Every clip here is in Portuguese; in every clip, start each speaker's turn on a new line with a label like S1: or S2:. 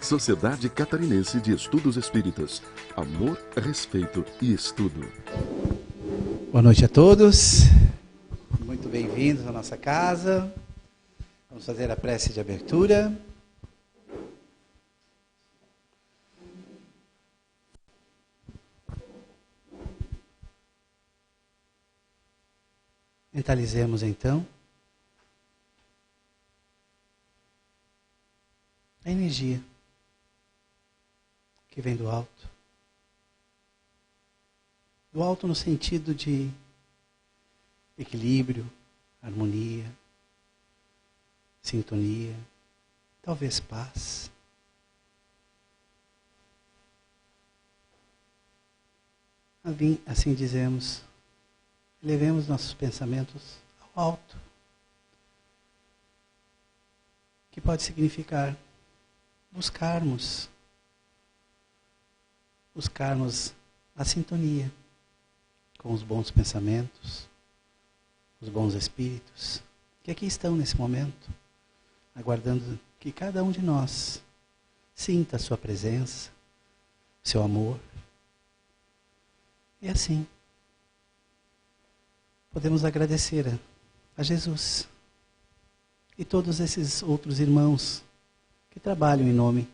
S1: Sociedade Catarinense de Estudos Espíritas. Amor, respeito e estudo.
S2: Boa noite a todos. Muito bem-vindos à nossa casa. Vamos fazer a prece de abertura. Mentalizemos então a energia que vem do alto. Do alto no sentido de equilíbrio, harmonia, sintonia, talvez paz. Assim dizemos, elevemos nossos pensamentos ao alto, que pode significar buscarmos a sintonia com os bons pensamentos, os bons espíritos, que aqui estão nesse momento, aguardando que cada um de nós sinta a sua presença, seu amor. E assim, podemos agradecer a Jesus e todos esses outros irmãos que trabalham em nome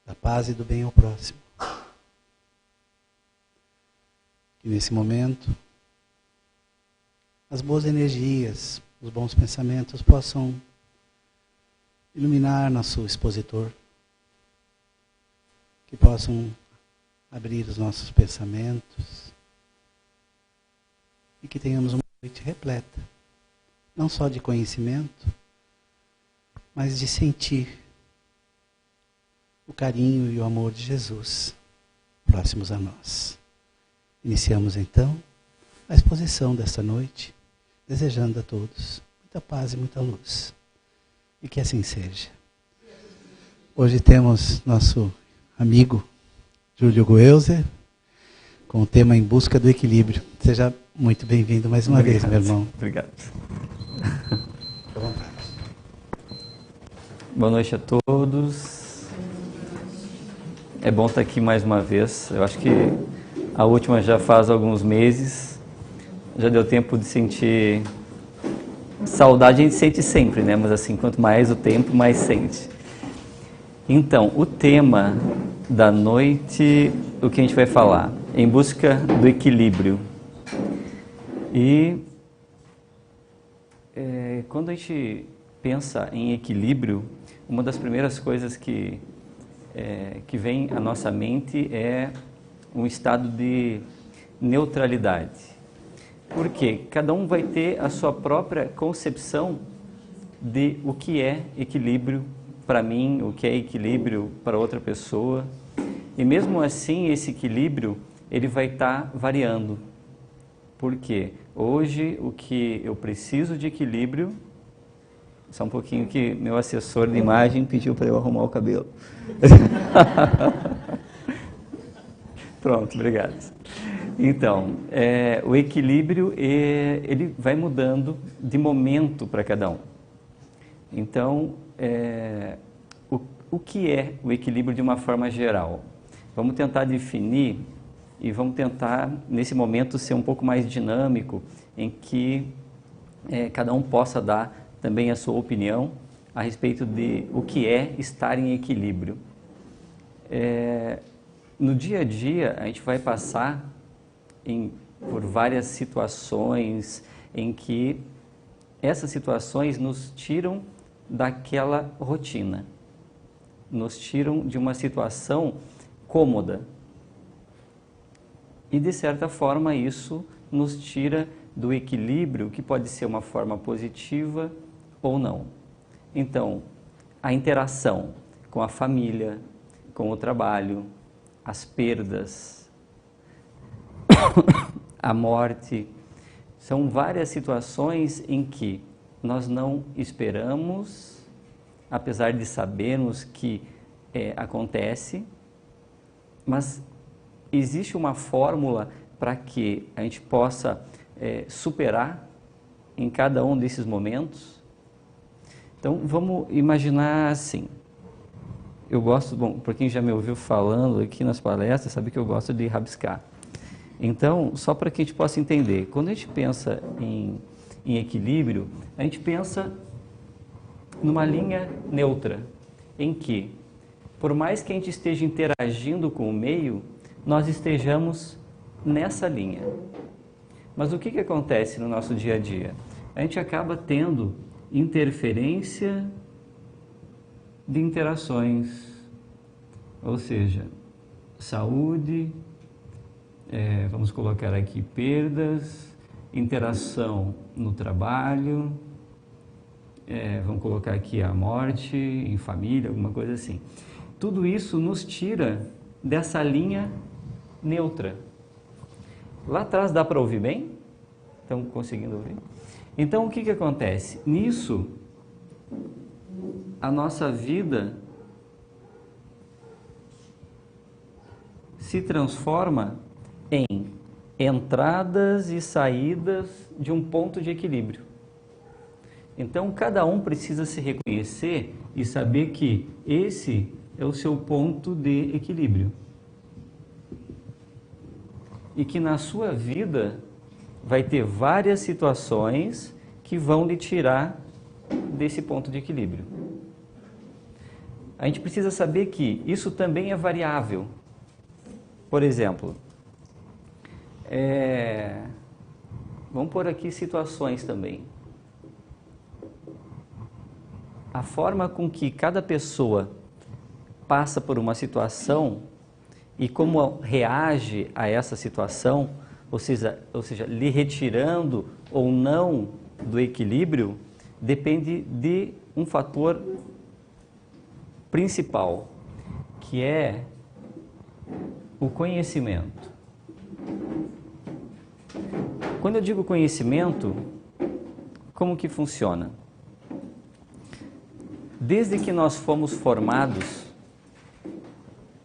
S2: da paz e do bem ao próximo. Que nesse momento, as boas energias, os bons pensamentos possam iluminar nosso expositor, que possam abrir os nossos pensamentos e que tenhamos uma noite repleta, não só de conhecimento, mas de sentir o carinho e o amor de Jesus próximos a nós. Iniciamos então a exposição desta noite, desejando a todos muita paz e muita luz. E que assim seja. Hoje temos nosso amigo Júlio Goelzer, com o tema Em Busca do Equilíbrio. Seja muito bem-vindo mais uma vez, meu irmão.
S3: Obrigado.
S2: Fique à vontade.
S3: Boa noite a todos. É bom estar aqui mais uma vez. Eu acho que a última já faz alguns meses. Já deu tempo de sentir saudade, a gente sente sempre, né? Mas assim, quanto mais o tempo, mais sente. Então, o tema da noite, o que a gente vai falar? Em busca do equilíbrio. E quando a gente pensa em equilíbrio, uma das primeiras coisas que vem à nossa mente é um estado de neutralidade. Porque cada um vai ter a sua própria concepção de o que é equilíbrio para mim, o que é equilíbrio para outra pessoa. E mesmo assim, esse equilíbrio, ele vai estar variando. Por quê? Hoje, o que eu preciso de equilíbrio... Só um pouquinho que meu assessor de imagem pediu para eu arrumar o cabelo. Pronto, obrigado. Então, o equilíbrio, ele vai mudando de momento para cada um. Então, o que é o equilíbrio de uma forma geral? Vamos tentar definir e vamos tentar, nesse momento, ser um pouco mais dinâmico, em que cada um possa dar também a sua opinião a respeito de o que é estar em equilíbrio. No dia a dia, a gente vai passar por várias situações em que essas situações nos tiram daquela rotina, nos tiram de uma situação cômoda. E, de certa forma, isso nos tira do equilíbrio, que pode ser uma forma positiva ou não. Então, a interação com a família, com o trabalho, as perdas, a morte, são várias situações em que nós não esperamos, apesar de sabermos que acontece, mas existe uma fórmula para que a gente possa superar em cada um desses momentos. Então, vamos imaginar assim, eu gosto, bom, para quem já me ouviu falando aqui nas palestras, sabe que eu gosto de rabiscar. Então, só para que a gente possa entender, quando a gente pensa em equilíbrio, a gente pensa numa linha neutra, em que, por mais que a gente esteja interagindo com o meio, nós estejamos nessa linha. Mas o que acontece no nosso dia a dia? A gente acaba tendo interferência de interações, ou seja, saúde, vamos colocar aqui perdas, interação no trabalho, vamos colocar aqui a morte em família, alguma coisa assim. Tudo isso nos tira dessa linha neutra. Lá atrás dá para ouvir bem? Estão conseguindo ouvir? Então o que acontece? Nisso, a nossa vida se transforma em entradas e saídas de um ponto de equilíbrio. Então, cada um precisa se reconhecer e saber que esse é o seu ponto de equilíbrio. E que na sua vida vai ter várias situações que vão lhe tirar desse ponto de equilíbrio. A gente precisa saber que isso também é variável. Por exemplo, vamos pôr aqui situações também. A forma com que cada pessoa passa por uma situação e como reage a essa situação, ou seja, lhe retirando ou não do equilíbrio, depende de um fator principal, que é o conhecimento. Quando eu digo conhecimento, como que funciona? Desde que nós fomos formados,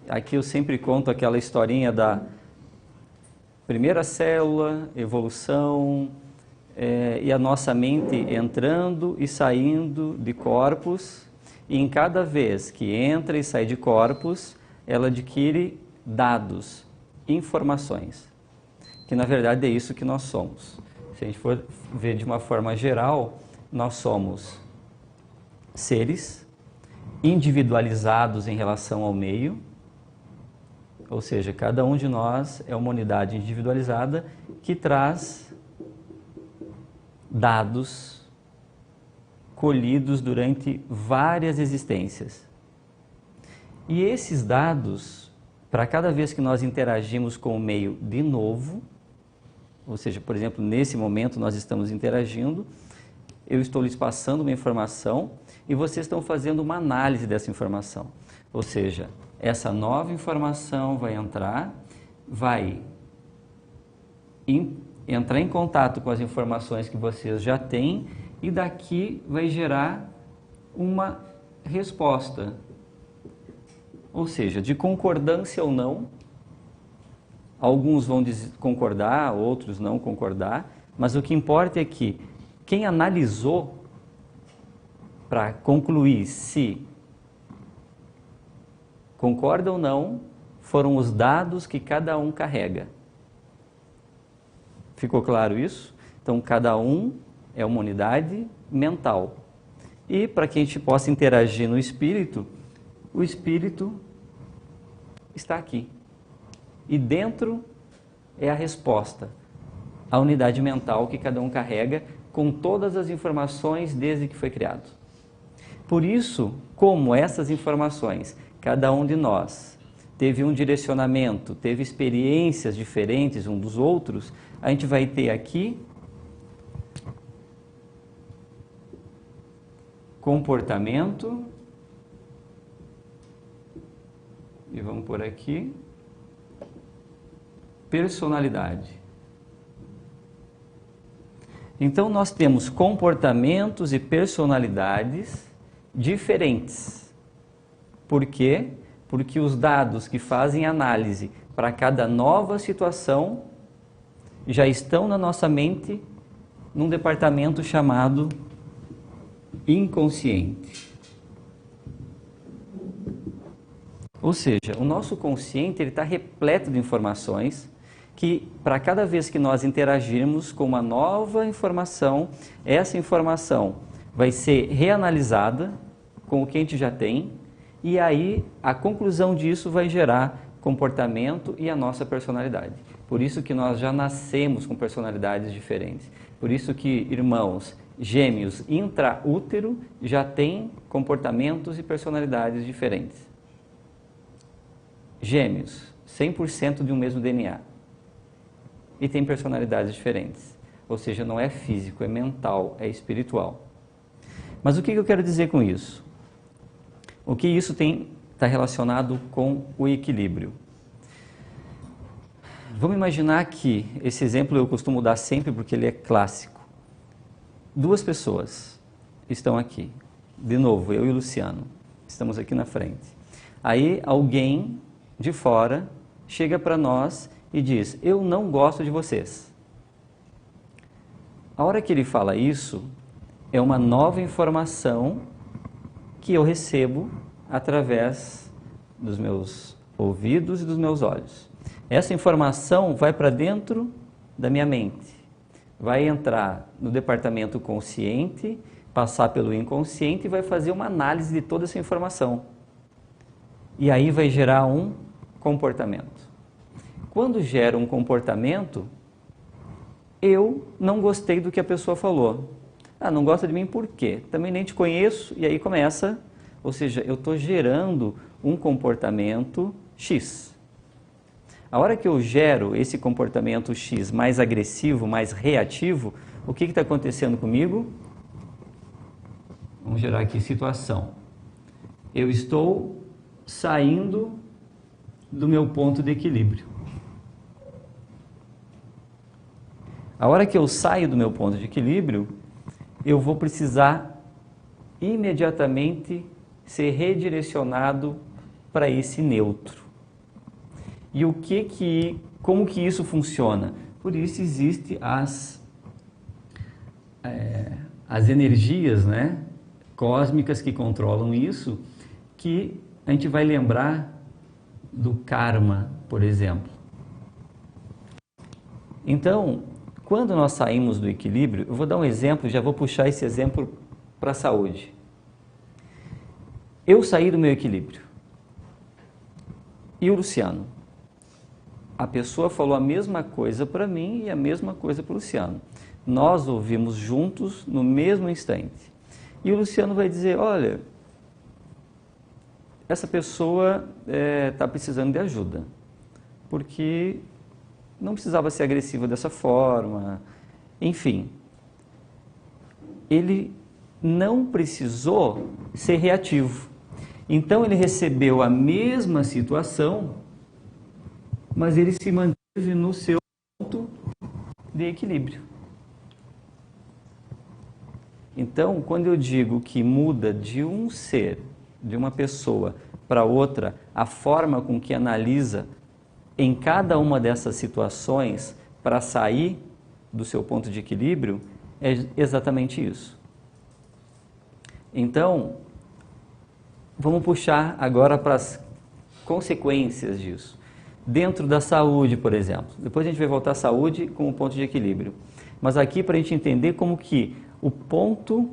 S3: aqui eu sempre conto aquela historinha da primeira célula, evolução, e a nossa mente entrando e saindo de corpos, e em cada vez que entra e sai de corpos, ela adquire dados, informações, que na verdade é isso que nós somos. Se a gente for ver de uma forma geral, nós somos seres individualizados em relação ao meio, ou seja, cada um de nós é uma unidade individualizada que traz dados colhidos durante várias existências. E esses dados, para cada vez que nós interagimos com o meio de novo, ou seja, por exemplo, nesse momento nós estamos interagindo, eu estou lhes passando uma informação e vocês estão fazendo uma análise dessa informação. Ou seja, essa nova informação vai entrar, vai entrar em contato com as informações que vocês já têm e daqui vai gerar uma resposta. Ou seja, de concordância ou não, alguns vão concordar, outros não concordar, mas o que importa é que quem analisou para concluir se concorda ou não, foram os dados que cada um carrega. Ficou claro isso? Então, cada um é uma unidade mental. E para que a gente possa interagir no espírito, o espírito está aqui. E dentro é a resposta, a unidade mental que cada um carrega com todas as informações desde que foi criado. Por isso, como essas informações, cada um de nós teve um direcionamento, teve experiências diferentes um dos outros, a gente vai ter aqui comportamento, e vamos por aqui, personalidade. Então nós temos comportamentos e personalidades diferentes. Por quê? Porque os dados que fazem análise para cada nova situação já estão na nossa mente num departamento chamado inconsciente. Ou seja, o nosso consciente está repleto de informações que, para cada vez que nós interagirmos com uma nova informação, essa informação vai ser reanalisada com o que a gente já tem, e aí a conclusão disso vai gerar comportamento e a nossa personalidade. Por isso que nós já nascemos com personalidades diferentes. Por isso que irmãos gêmeos intraútero já têm comportamentos e personalidades diferentes. Gêmeos, 100% de um mesmo DNA. E tem personalidades diferentes. Ou seja, não é físico, é mental, é espiritual. Mas o que eu quero dizer com isso? O que isso está relacionado com o equilíbrio? Vamos imaginar que, esse exemplo eu costumo dar sempre porque ele é clássico. Duas pessoas estão aqui. De novo, eu e o Luciano. Estamos aqui na frente. Aí alguém de fora chega para nós e diz: eu não gosto de vocês. A hora que ele fala isso, é uma nova informação que eu recebo através dos meus ouvidos e dos meus olhos. Essa informação vai para dentro da minha mente, vai entrar no departamento consciente, passar pelo inconsciente e vai fazer uma análise de toda essa informação. E aí vai gerar um comportamento. Quando gera um comportamento, eu não gostei do que a pessoa falou. Ah, não gosta de mim por quê? Também nem te conheço, e aí começa, ou seja, eu estou gerando um comportamento X. A hora que eu gero esse comportamento X mais agressivo, mais reativo, o que está acontecendo comigo? Vamos gerar aqui situação. Eu estou saindo do meu ponto de equilíbrio. A hora que eu saio do meu ponto de equilíbrio, eu vou precisar imediatamente ser redirecionado para esse neutro. E como que isso funciona? Por isso existem as energias, né, cósmicas que controlam isso, que a gente vai lembrar do karma, por exemplo. Então, quando nós saímos do equilíbrio, eu vou dar um exemplo, já vou puxar esse exemplo para a saúde. Eu saí do meu equilíbrio. E o Luciano? A pessoa falou a mesma coisa para mim e a mesma coisa para o Luciano. Nós ouvimos juntos no mesmo instante. E o Luciano vai dizer: olha, essa pessoa está precisando de ajuda, porque não precisava ser agressiva dessa forma. Enfim, ele não precisou ser reativo. Então ele recebeu a mesma situação, mas ele se manteve no seu ponto de equilíbrio. Então, quando eu digo que muda de um ser, de uma pessoa para outra, a forma com que analisa em cada uma dessas situações para sair do seu ponto de equilíbrio, é exatamente isso. Então, vamos puxar agora para as consequências disso. Dentro da saúde, por exemplo. Depois a gente vai voltar à saúde como ponto de equilíbrio. Mas aqui para a gente entender como que o ponto,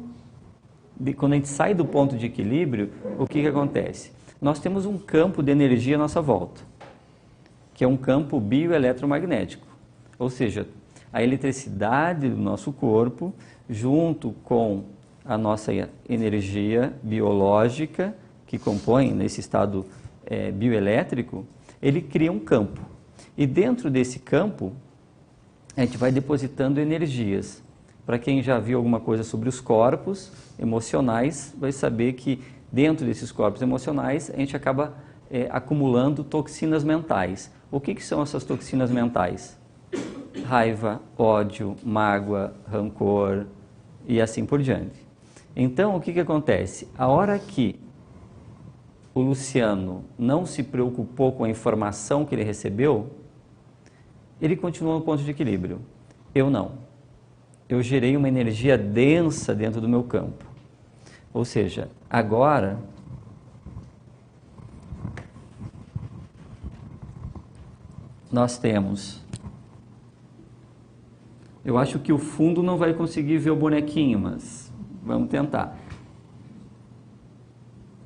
S3: quando a gente sai do ponto de equilíbrio, o que acontece? Nós temos um campo de energia à nossa volta, que é um campo bioeletromagnético. Ou seja, a eletricidade do nosso corpo, junto com a nossa energia biológica, que compõe nesse estado bioelétrico, ele cria um campo. E dentro desse campo, a gente vai depositando energias. Para quem já viu alguma coisa sobre os corpos emocionais, vai saber que dentro desses corpos emocionais, a gente acaba acumulando toxinas mentais. O que são essas toxinas mentais? Raiva, ódio, mágoa, rancor e assim por diante. Então, o que acontece? A hora que o Luciano não se preocupou com a informação que ele recebeu, ele continua no ponto de equilíbrio. Eu não. Eu gerei uma energia densa dentro do meu campo. Ou seja, agora nós temos... Eu acho que o fundo não vai conseguir ver o bonequinho, mas vamos tentar.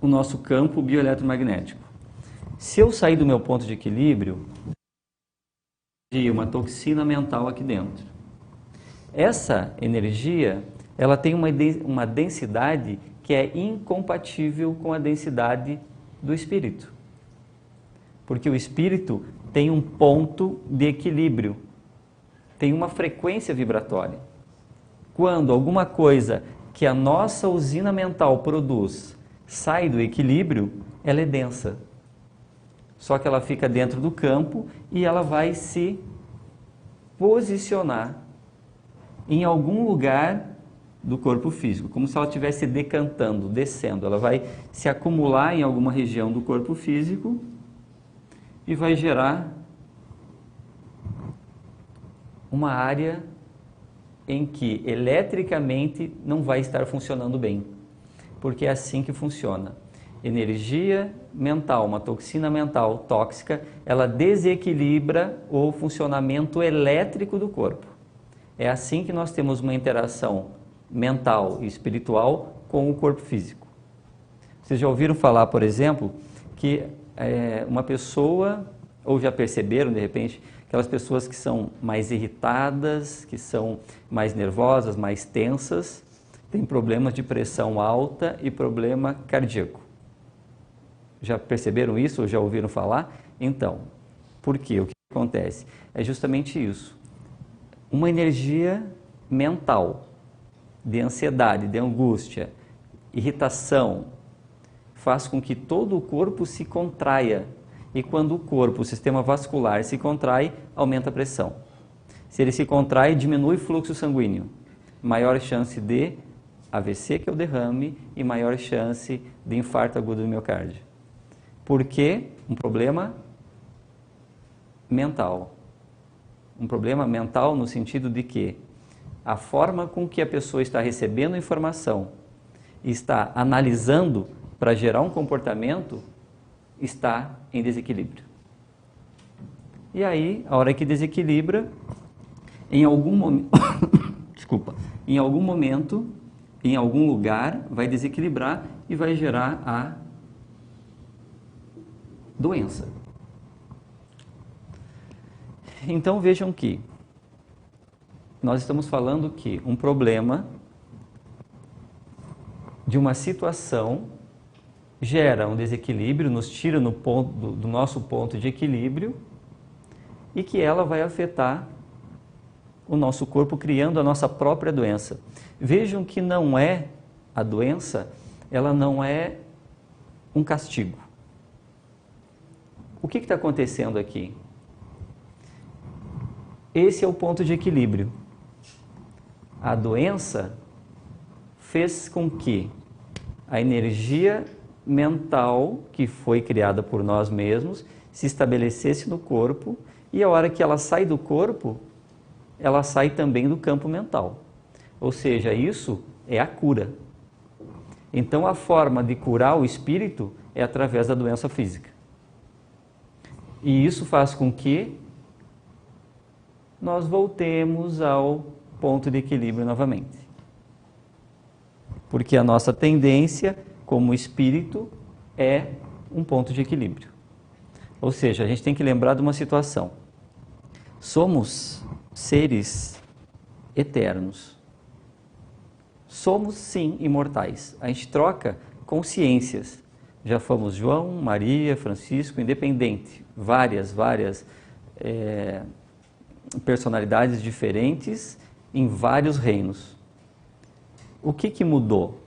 S3: O nosso campo bioeletromagnético. Se eu sair do meu ponto de equilíbrio, uma toxina mental aqui dentro. Essa energia, ela tem uma densidade que é incompatível com a densidade do espírito. Porque o espírito tem um ponto de equilíbrio, tem uma frequência vibratória. Quando alguma coisa que a nossa usina mental produz sai do equilíbrio, ela é densa. Só que ela fica dentro do campo e ela vai se posicionar em algum lugar do corpo físico, como se ela estivesse decantando, descendo. Ela vai se acumular em alguma região do corpo físico e vai gerar uma área em que eletricamente não vai estar funcionando bem, porque é assim que funciona. Energia mental, uma toxina mental tóxica, ela desequilibra o funcionamento elétrico do corpo. É assim que nós temos uma interação mental e espiritual com o corpo físico. Vocês já ouviram falar, por exemplo, que uma pessoa, ou já perceberam de repente, aquelas pessoas que são mais irritadas, que são mais nervosas, mais tensas, têm problemas de pressão alta e problema cardíaco. Já perceberam isso ou já ouviram falar? Então, por quê? O que acontece? É justamente isso. Uma energia mental, de ansiedade, de angústia, irritação, faz com que todo o corpo se contraia. E quando o corpo, o sistema vascular se contrai, aumenta a pressão. Se ele se contrai, diminui o fluxo sanguíneo. Maior chance de AVC, que é o derrame, e maior chance de infarto agudo do miocárdio. Por quê? Um problema mental. Um problema mental no sentido de que a forma com que a pessoa está recebendo informação e está analisando para gerar um comportamento está em desequilíbrio. E aí, a hora que desequilibra, em algum momento, em algum momento, em algum lugar, vai desequilibrar e vai gerar a doença. Então vejam que nós estamos falando que um problema de uma situação gera um desequilíbrio, nos tira do nosso ponto de equilíbrio e que ela vai afetar o nosso corpo, criando a nossa própria doença. Vejam que não é a doença, ela não é um castigo. O que está acontecendo aqui? Esse é o ponto de equilíbrio. A doença fez com que a energia mental que foi criada por nós mesmos se estabelecesse no corpo e a hora que ela sai do corpo, ela sai também do campo mental. Ou seja, isso é a cura. Então a forma de curar o espírito é através da doença física. E isso faz com que nós voltemos ao ponto de equilíbrio novamente. Porque a nossa tendência como espírito é um ponto de equilíbrio. Ou seja, a gente tem que lembrar de uma situação. Somos seres eternos. Somos, sim, imortais. A gente troca consciências. Já fomos João, Maria, Francisco, independente. Várias personalidades diferentes em vários reinos. O que mudou?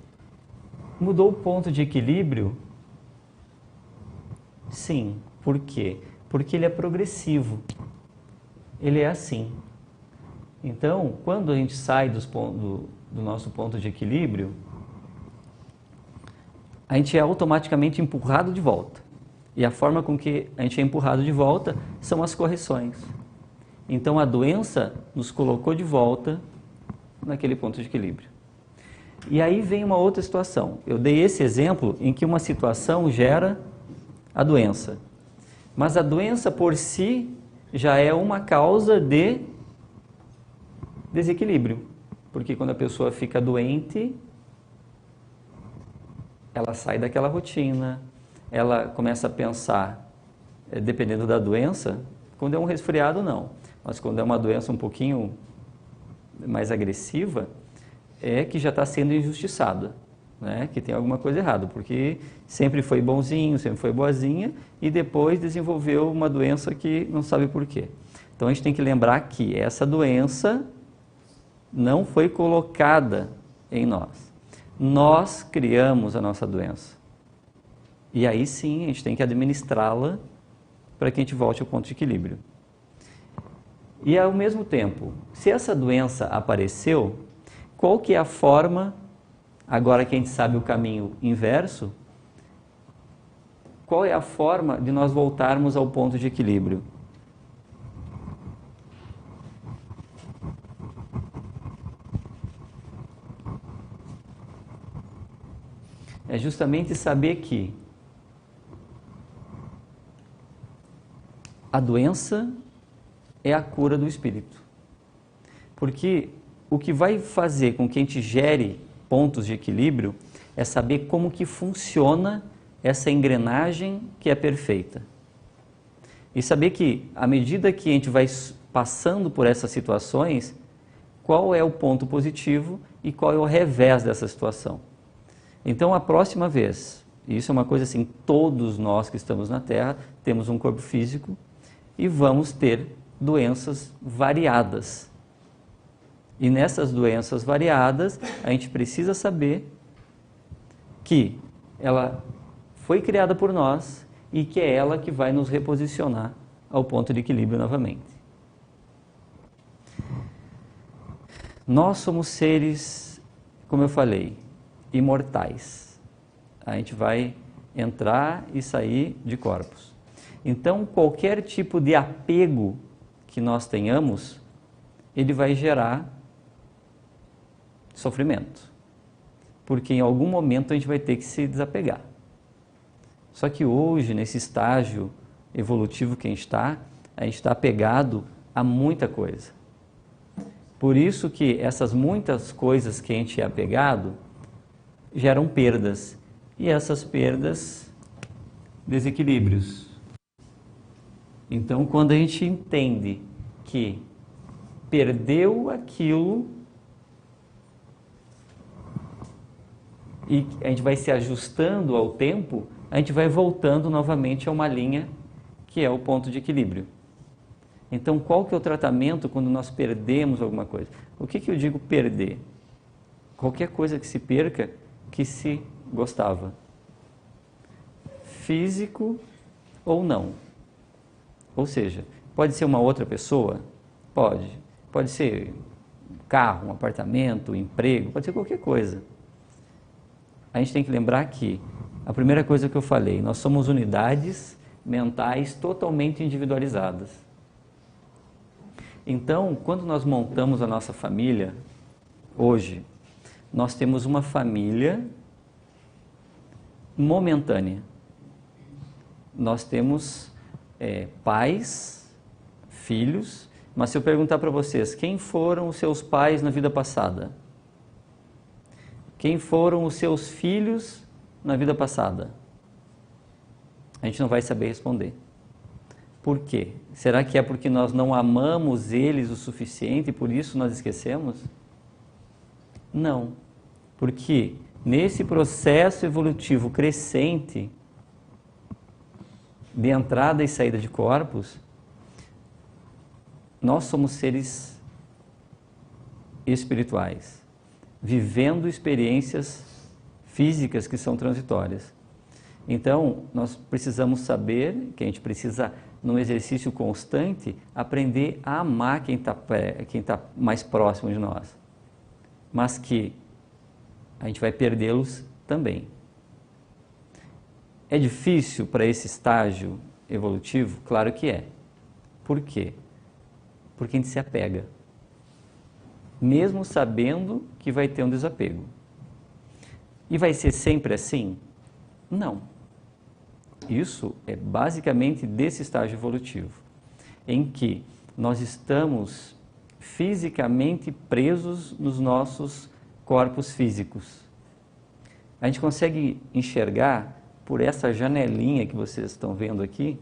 S3: Mudou o ponto de equilíbrio? Sim. Por quê? Porque ele é progressivo. Ele é assim. Então, quando a gente sai do nosso ponto de equilíbrio, a gente é automaticamente empurrado de volta. E a forma com que a gente é empurrado de volta são as correções. Então, a doença nos colocou de volta naquele ponto de equilíbrio. E aí vem uma outra situação. Eu dei esse exemplo em que uma situação gera a doença. Mas a doença por si já é uma causa de desequilíbrio. Porque quando a pessoa fica doente, ela sai daquela rotina, ela começa a pensar, dependendo da doença, quando é um resfriado não, mas quando é uma doença um pouquinho mais agressiva, é que já está sendo injustiçada, né? Que tem alguma coisa errada, porque sempre foi bonzinho, sempre foi boazinha e depois desenvolveu uma doença que não sabe por quê. Então a gente tem que lembrar que essa doença não foi colocada em nós. Nós criamos a nossa doença. E aí sim a gente tem que administrá-la para que a gente volte ao ponto de equilíbrio. E ao mesmo tempo, se essa doença apareceu, qual que é a forma, agora que a gente sabe o caminho inverso, qual é a forma de nós voltarmos ao ponto de equilíbrio? É justamente saber que a doença é a cura do espírito. Porque o que vai fazer com que a gente gere pontos de equilíbrio é saber como que funciona essa engrenagem que é perfeita. E saber que, à medida que a gente vai passando por essas situações, qual é o ponto positivo e qual é o revés dessa situação. Então, a próxima vez, e isso é uma coisa assim, todos nós que estamos na Terra temos um corpo físico e vamos ter doenças variadas. E nessas doenças variadas, a gente precisa saber que ela foi criada por nós e que é ela que vai nos reposicionar ao ponto de equilíbrio novamente. Nós somos seres, como eu falei, imortais. A gente vai entrar e sair de corpos. Então, qualquer tipo de apego que nós tenhamos, ele vai gerar sofrimento. Porque em algum momento a gente vai ter que se desapegar. Só que hoje, nesse estágio evolutivo que a gente está apegado a muita coisa. Por isso que essas muitas coisas que a gente é apegado geram perdas. E essas perdas, desequilíbrios. Então, quando a gente entende que perdeu aquilo e a gente vai se ajustando ao tempo, a gente vai voltando novamente a uma linha que é o ponto de equilíbrio. Então, qual que é o tratamento quando nós perdemos alguma coisa? O que eu digo perder? Qualquer coisa que se perca que se gostava. Físico ou não. Ou seja, pode ser uma outra pessoa? Pode. Pode ser um carro, um apartamento, um emprego, pode ser qualquer coisa. A gente tem que lembrar que a primeira coisa que eu falei, nós somos unidades mentais totalmente individualizadas. Então, quando nós montamos a nossa família, hoje, nós temos uma família momentânea. Nós temos pais, filhos, mas se eu perguntar para vocês, quem foram os seus pais na vida passada? Quem foram os seus filhos na vida passada? A gente não vai saber responder. Por quê? Será que é porque nós não amamos eles o suficiente e por isso nós esquecemos? Não. Porque nesse processo evolutivo crescente de entrada e saída de corpos, nós somos seres espirituais, vivendo experiências físicas que são transitórias. Então, nós precisamos saber que a gente precisa, num exercício constante, aprender a amar quem está mais próximo de nós. Mas que a gente vai perdê-los também. É difícil para esse estágio evolutivo? Claro que é. Por quê? Porque a gente se apega. Mesmo sabendo que vai ter um desapego. E vai ser sempre assim? Não. Isso é basicamente desse estágio evolutivo. em que nós estamos fisicamente presos nos nossos corpos físicos. A gente consegue enxergar por essa janelinha que vocês estão vendo aqui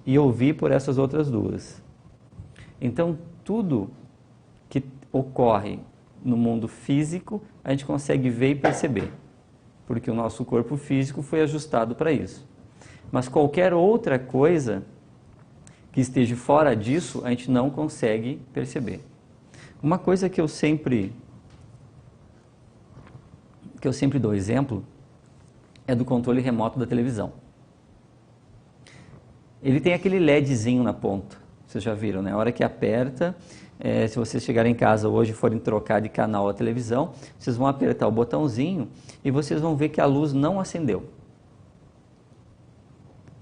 S3: e ouvir por essas outras duas. Então, tudo que ocorre no mundo físico, a gente consegue ver e perceber, porque o nosso corpo físico foi ajustado para isso. Mas qualquer outra coisa que esteja fora disso, a gente não consegue perceber. Uma coisa que eu sempre dou exemplo é do controle remoto da televisão. Ele tem aquele LEDzinho na ponta, vocês já viram, né? A hora que aperta, se vocês chegarem em casa hoje e forem trocar de canal a televisão, vocês vão apertar o botãozinho e vocês vão ver que a luz não acendeu.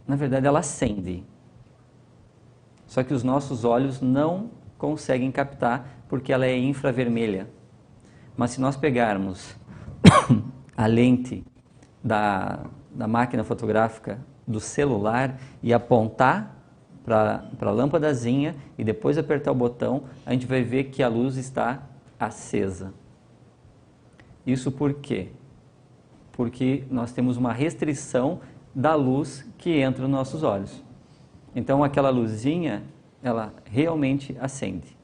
S3: Na verdade, ela acende. Só que os nossos olhos não conseguem captar porque ela é infravermelha. Mas se nós pegarmos a lente da máquina fotográfica do celular e apontar para a lâmpadazinha e depois apertar o botão, a gente vai ver que a luz está acesa. Isso por quê? Porque nós temos uma restrição da luz que entra nos nossos olhos. Então aquela luzinha, ela realmente acende,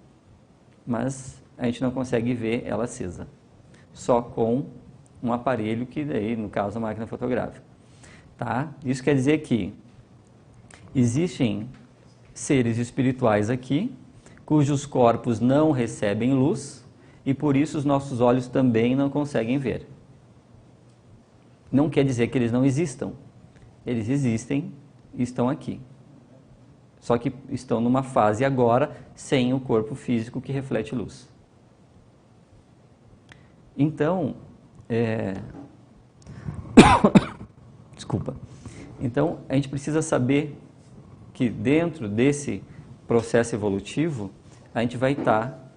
S3: mas a gente não consegue ver ela acesa, só com um aparelho que daí, no caso, a máquina fotográfica. Tá? Isso quer dizer que existem seres espirituais aqui, cujos corpos não recebem luz e por isso os nossos olhos também não conseguem ver. Não quer dizer que eles não existam. Eles existem e estão aqui. Só que estão numa fase agora sem o corpo físico que reflete luz. Então, desculpa. Então, a gente precisa saber que dentro desse processo evolutivo, a gente vai estar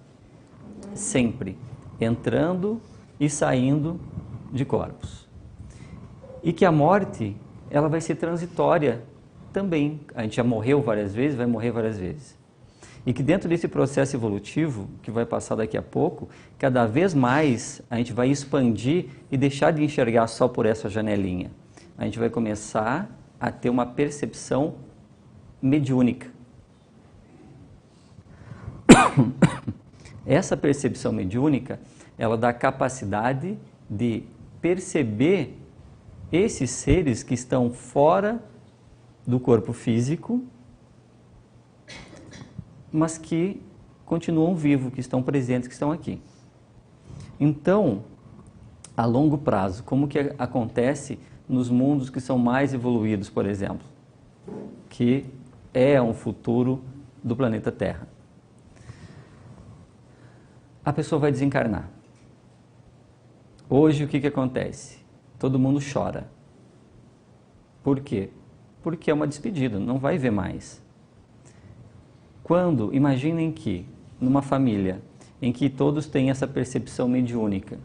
S3: sempre entrando e saindo de corpos. E que a morte, ela vai ser transitória também. A gente já morreu várias vezes, vai morrer várias vezes. E que dentro desse processo evolutivo, que vai passar daqui a pouco, cada vez mais a gente vai expandir e deixar de enxergar só por essa janelinha. A gente vai começar a ter uma percepção mediúnica. Essa percepção mediúnica, ela dá a capacidade de perceber esses seres que estão fora do corpo físico, mas que continuam vivos, que estão presentes, que estão aqui. Então, a longo prazo, como que acontece nos mundos que são mais evoluídos, por exemplo, que é um futuro do planeta Terra? A pessoa vai desencarnar. Hoje, o que acontece? Todo mundo chora. Por quê? Porque é uma despedida, não vai ver mais. Quando, imaginem que, numa família em que todos têm essa percepção mediúnica,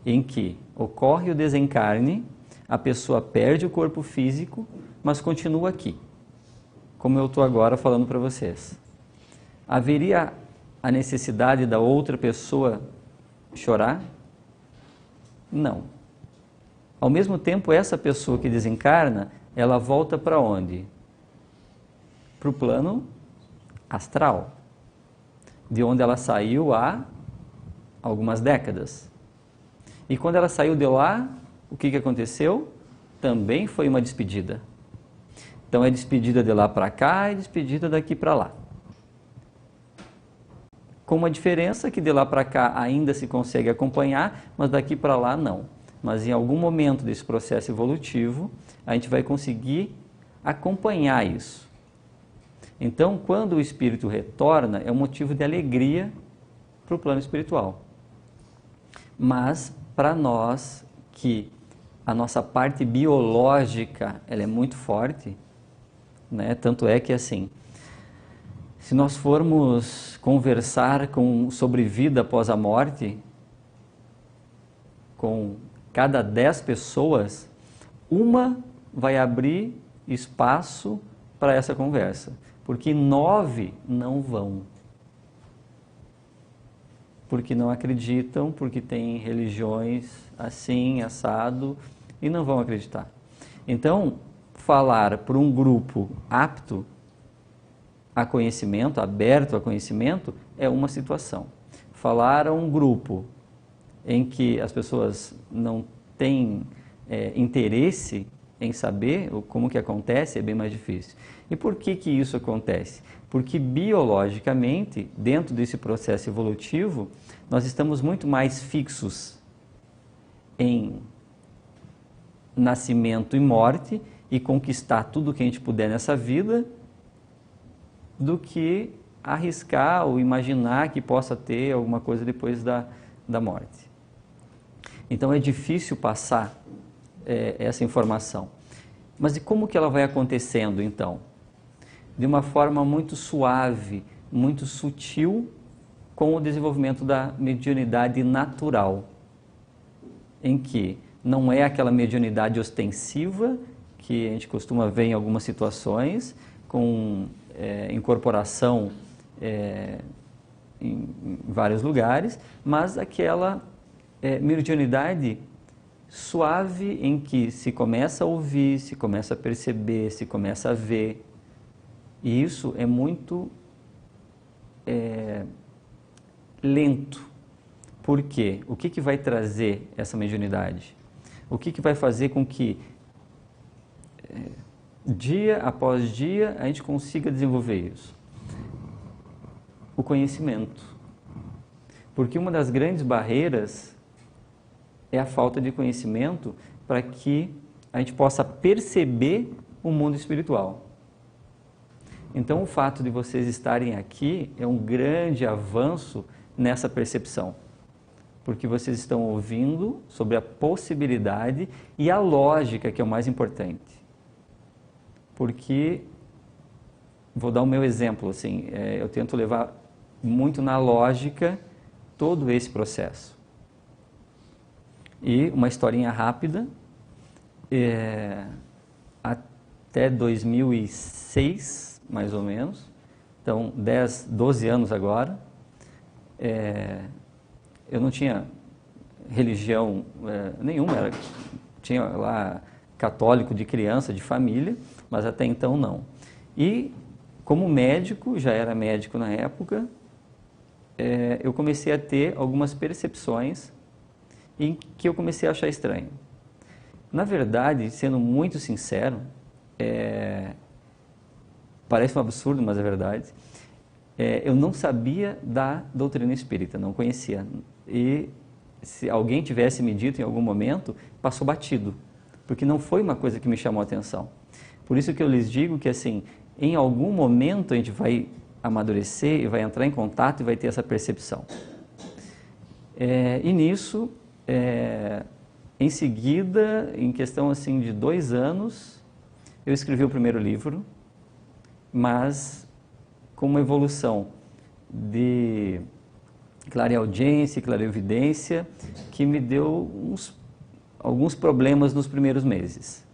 S3: em que ocorre o desencarne, a pessoa perde o corpo físico, mas continua aqui, como eu estou agora falando para vocês. Haveria a necessidade da outra pessoa chorar? Não. Ao mesmo tempo, essa pessoa que desencarna, ela volta para onde? Para o plano astral, de onde ela saiu há algumas décadas. E quando ela saiu de lá, o que aconteceu? Também foi uma despedida. Então é despedida de lá para cá e despedida daqui para lá. Com uma diferença que de lá para cá ainda se consegue acompanhar, mas daqui para lá não. Mas em algum momento desse processo evolutivo, a gente vai conseguir acompanhar isso. Então, quando o espírito retorna, é um motivo de alegria para o plano espiritual. Mas, para nós, que a nossa parte biológica ela é muito forte, né? Tanto é que, assim, se nós formos conversar sobre vida após a morte, com cada 10 pessoas, uma vai abrir espaço para essa conversa. porque 9 não vão. Porque não acreditam, porque têm religiões assim, assado, e não vão acreditar. Então, falar para um grupo apto a conhecimento, aberto a conhecimento, é uma situação. Falar a um grupo em que as pessoas não têm interesse em saber como que acontece, é bem mais difícil. E por que que isso acontece? Porque biologicamente, dentro desse processo evolutivo, nós estamos muito mais fixos em nascimento e morte e conquistar tudo o que a gente puder nessa vida, do que arriscar ou imaginar que possa ter alguma coisa depois da morte. Então é difícil passar essa informação. Mas e como que ela vai acontecendo então? De uma forma muito suave, muito sutil, com o desenvolvimento da mediunidade natural, em que não é aquela mediunidade ostensiva que a gente costuma ver em algumas situações, com incorporação em vários lugares, mas aquela mediunidade suave em que se começa a ouvir, se começa a perceber, se começa a ver. E isso é muito lento. Por quê? O que vai trazer essa mediunidade? O que vai fazer com que dia após dia a gente consiga desenvolver isso? O conhecimento. Porque uma das grandes barreiras é a falta de conhecimento para que a gente possa perceber o mundo espiritual. Então, o fato de vocês estarem aqui é um grande avanço nessa percepção, porque vocês estão ouvindo sobre a possibilidade e a lógica, que é o mais importante. Porque, vou dar o meu exemplo, assim, eu tento levar muito na lógica todo esse processo. E uma historinha rápida, até 2006, mais ou menos, então 12 anos agora, eu não tinha religião nenhuma, tinha lá católico de criança, de família, mas até então não. E como médico, já era médico na época, eu comecei a ter algumas percepções em que eu comecei a achar estranho. Na verdade, sendo muito sincero, parece um absurdo, mas é verdade, eu não sabia da doutrina espírita, não conhecia. E se alguém tivesse me dito em algum momento, passou batido, porque não foi uma coisa que me chamou a atenção. Por isso que eu lhes digo que, assim, em algum momento a gente vai amadurecer e vai entrar em contato e vai ter essa percepção. E nisso, em seguida, em questão assim de 2 anos, eu escrevi o primeiro livro, mas com uma evolução de clareaudiência e clarevidência que me deu alguns problemas nos primeiros meses.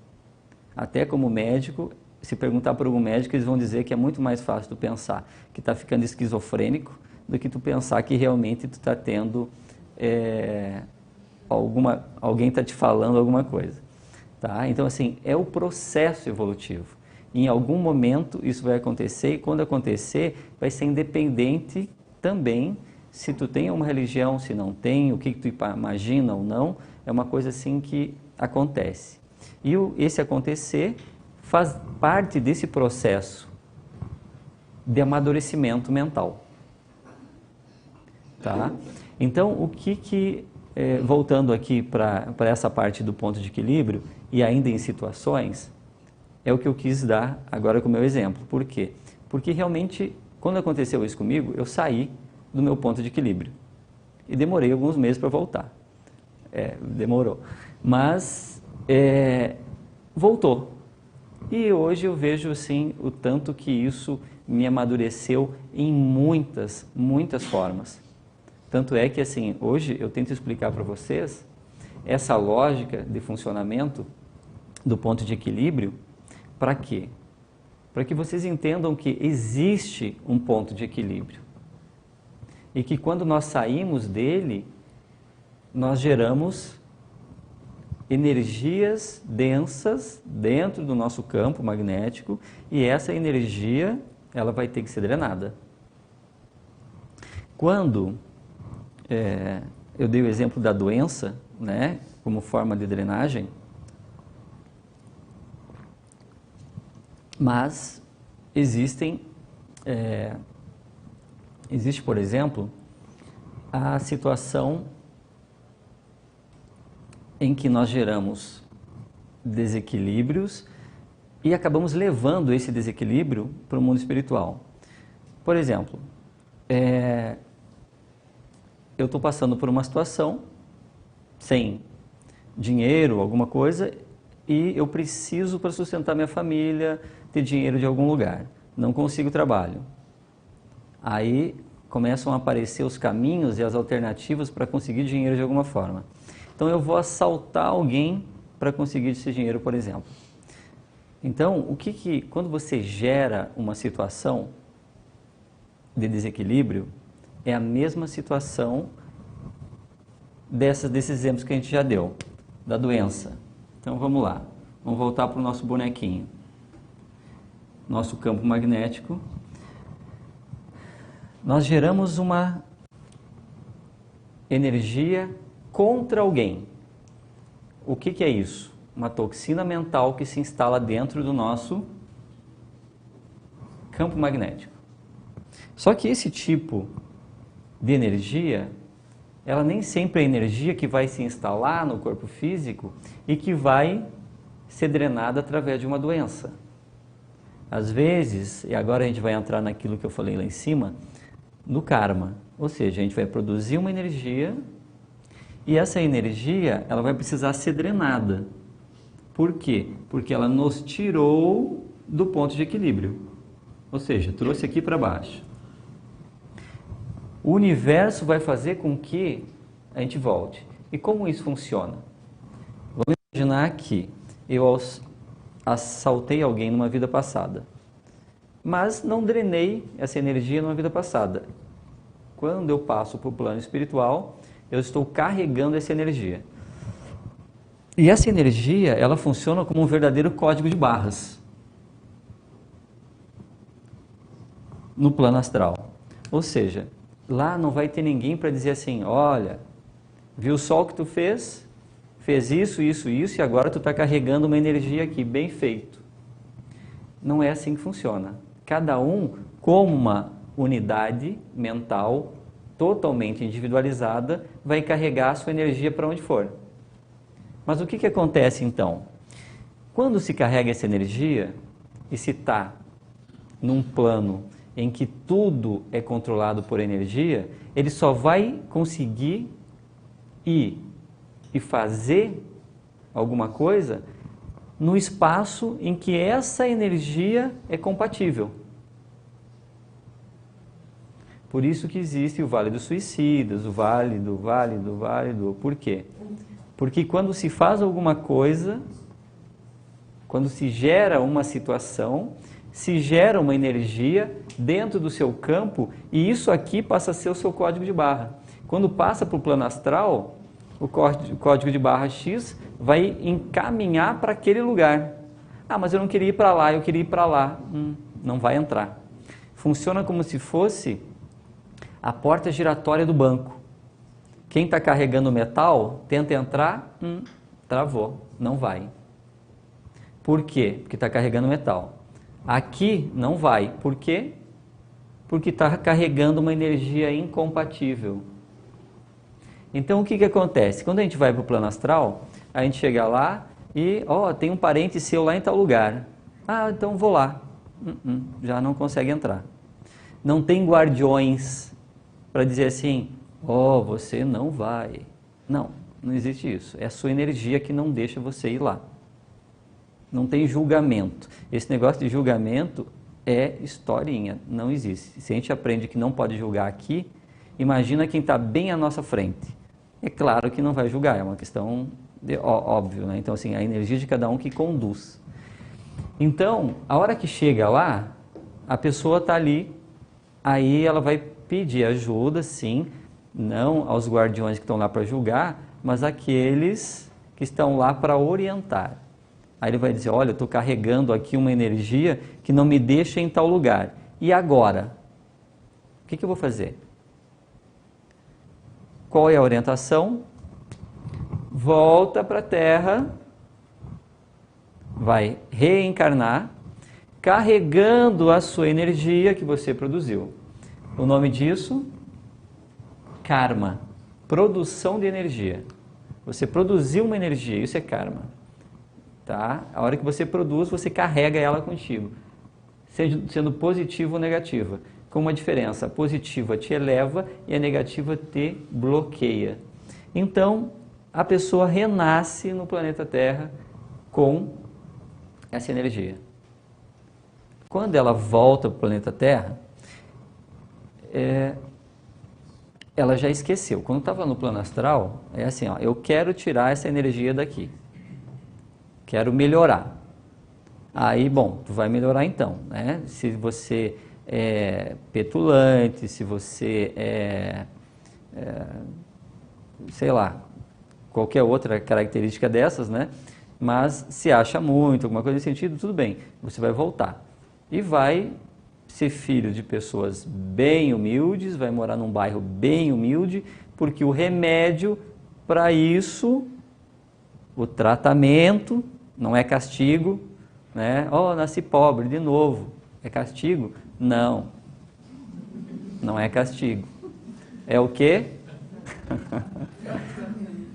S3: Até como médico, se perguntar para algum médico, eles vão dizer que é muito mais fácil tu pensar que está ficando esquizofrênico do que tu pensar que realmente tu está tendo alguém está te falando alguma coisa. Tá? Então, assim, é o processo evolutivo. Em algum momento isso vai acontecer e quando acontecer vai ser independente também se tu tem uma religião, se não tem, o que tu imagina ou não, é uma coisa assim que acontece. E esse acontecer faz parte desse processo de amadurecimento mental. Tá? Então, voltando aqui para essa parte do ponto de equilíbrio, e ainda em situações, é o que eu quis dar agora com o meu exemplo. Por quê? Porque realmente, quando aconteceu isso comigo, eu saí do meu ponto de equilíbrio. E demorei alguns meses para voltar. Demorou. Mas voltou. E hoje eu vejo assim, o tanto que isso me amadureceu em muitas, muitas formas. Tanto é que assim, hoje eu tento explicar para vocês essa lógica de funcionamento do ponto de equilíbrio. Para quê? para que vocês entendam que existe um ponto de equilíbrio. E que quando nós saímos dele, nós geramos energias densas dentro do nosso campo magnético e essa energia, ela vai ter que ser drenada. Quando eu dei o exemplo da doença, né, como forma de drenagem, mas existe, por exemplo, a situação em que nós geramos desequilíbrios e acabamos levando esse desequilíbrio para o mundo espiritual. Por exemplo, eu estou passando por uma situação sem dinheiro, alguma coisa, e eu preciso para sustentar minha família ter dinheiro de algum lugar. Não consigo trabalho. Aí começam a aparecer os caminhos e as alternativas para conseguir dinheiro de alguma forma. Então eu vou assaltar alguém para conseguir esse dinheiro, por exemplo. Então, quando você gera uma situação de desequilíbrio, é a mesma situação desses exemplos que a gente já deu, da doença. Então vamos lá, vamos voltar para o nosso bonequinho. Nosso campo magnético. Nós geramos uma energia contra alguém. O que é isso? Uma toxina mental que se instala dentro do nosso campo magnético. Só que esse tipo de energia, ela nem sempre é energia que vai se instalar no corpo físico e que vai ser drenada através de uma doença. Às vezes, e agora a gente vai entrar naquilo que eu falei lá em cima, no karma. Ou seja, a gente vai produzir uma energia e essa energia, ela vai precisar ser drenada. Por quê? Porque ela nos tirou do ponto de equilíbrio. Ou seja, trouxe aqui para baixo. O universo vai fazer com que a gente volte. E como isso funciona? Vamos imaginar que eu assaltei alguém numa vida passada, mas não drenei essa energia numa vida passada. Quando eu passo para o plano espiritual, eu estou carregando essa energia. E essa energia, ela funciona como um verdadeiro código de barras no plano astral. Ou seja, lá não vai ter ninguém para dizer assim, olha, viu só o que tu fez isso, isso, isso, e agora tu está carregando uma energia aqui, bem feito. Não é assim que funciona. Cada um, como uma unidade mental totalmente individualizada, vai carregar a sua energia para onde for. Mas o que acontece então? Quando se carrega essa energia e se está num plano em que tudo é controlado por energia, ele só vai conseguir ir e fazer alguma coisa no espaço em que essa energia é compatível. Por isso que existe o Vale dos Suicidas, o Vale do... Por quê? Porque quando se faz alguma coisa, quando se gera uma situação, se gera uma energia dentro do seu campo e isso aqui passa a ser o seu código de barra. Quando passa para o plano astral, o código de barra X vai encaminhar para aquele lugar. Ah, mas eu não queria ir para lá, eu queria ir para lá. Não vai entrar. Funciona como se fosse a porta giratória do banco. Quem está carregando metal, tenta entrar, travou, não vai. Por quê? Porque está carregando metal. Aqui não vai. Por quê? Porque está carregando uma energia incompatível. Então o que acontece? Quando a gente vai para o plano astral, a gente chega lá e, tem um parente seu lá em tal lugar. Ah, então vou lá. Já não consegue entrar. Não tem guardiões para dizer assim, você não vai. Não existe isso. É a sua energia que não deixa você ir lá. Não tem julgamento. Esse negócio de julgamento é historinha, não existe. Se a gente aprende que não pode julgar aqui, imagina quem está bem à nossa frente. É claro que não vai julgar, é uma questão óbvio, né? Então, assim, a energia de cada um que conduz. Então, a hora que chega lá, a pessoa está ali, aí ela vai pedir ajuda, sim, não aos guardiões que estão lá para julgar, mas àqueles que estão lá para orientar. Aí ele vai dizer, olha, eu estou carregando aqui uma energia que não me deixa em tal lugar. E agora? O que eu vou fazer? Qual é a orientação? Volta para a Terra, vai reencarnar, carregando a sua energia que você produziu. O nome disso? Karma. Produção de energia. Você produziu uma energia, isso é karma. Tá? A hora que você produz, você carrega ela contigo, sendo positiva ou negativa. Com uma diferença, a positiva te eleva e a negativa te bloqueia. Então, a pessoa renasce no planeta Terra com essa energia. Quando ela volta para o planeta Terra, ela já esqueceu. Quando estava no plano astral, é assim, ó, eu quero tirar essa energia daqui. Quero melhorar. Aí, bom, tu vai melhorar então, né? Se você é petulante, se você sei lá, qualquer outra característica dessas, né? Mas se acha muito, alguma coisa nesse sentido, tudo bem, você vai voltar. E vai ser filho de pessoas bem humildes, vai morar num bairro bem humilde, porque o remédio para isso, o tratamento, não é castigo, né? Oh, nasci pobre de novo, é castigo? Não, não é castigo. É o quê?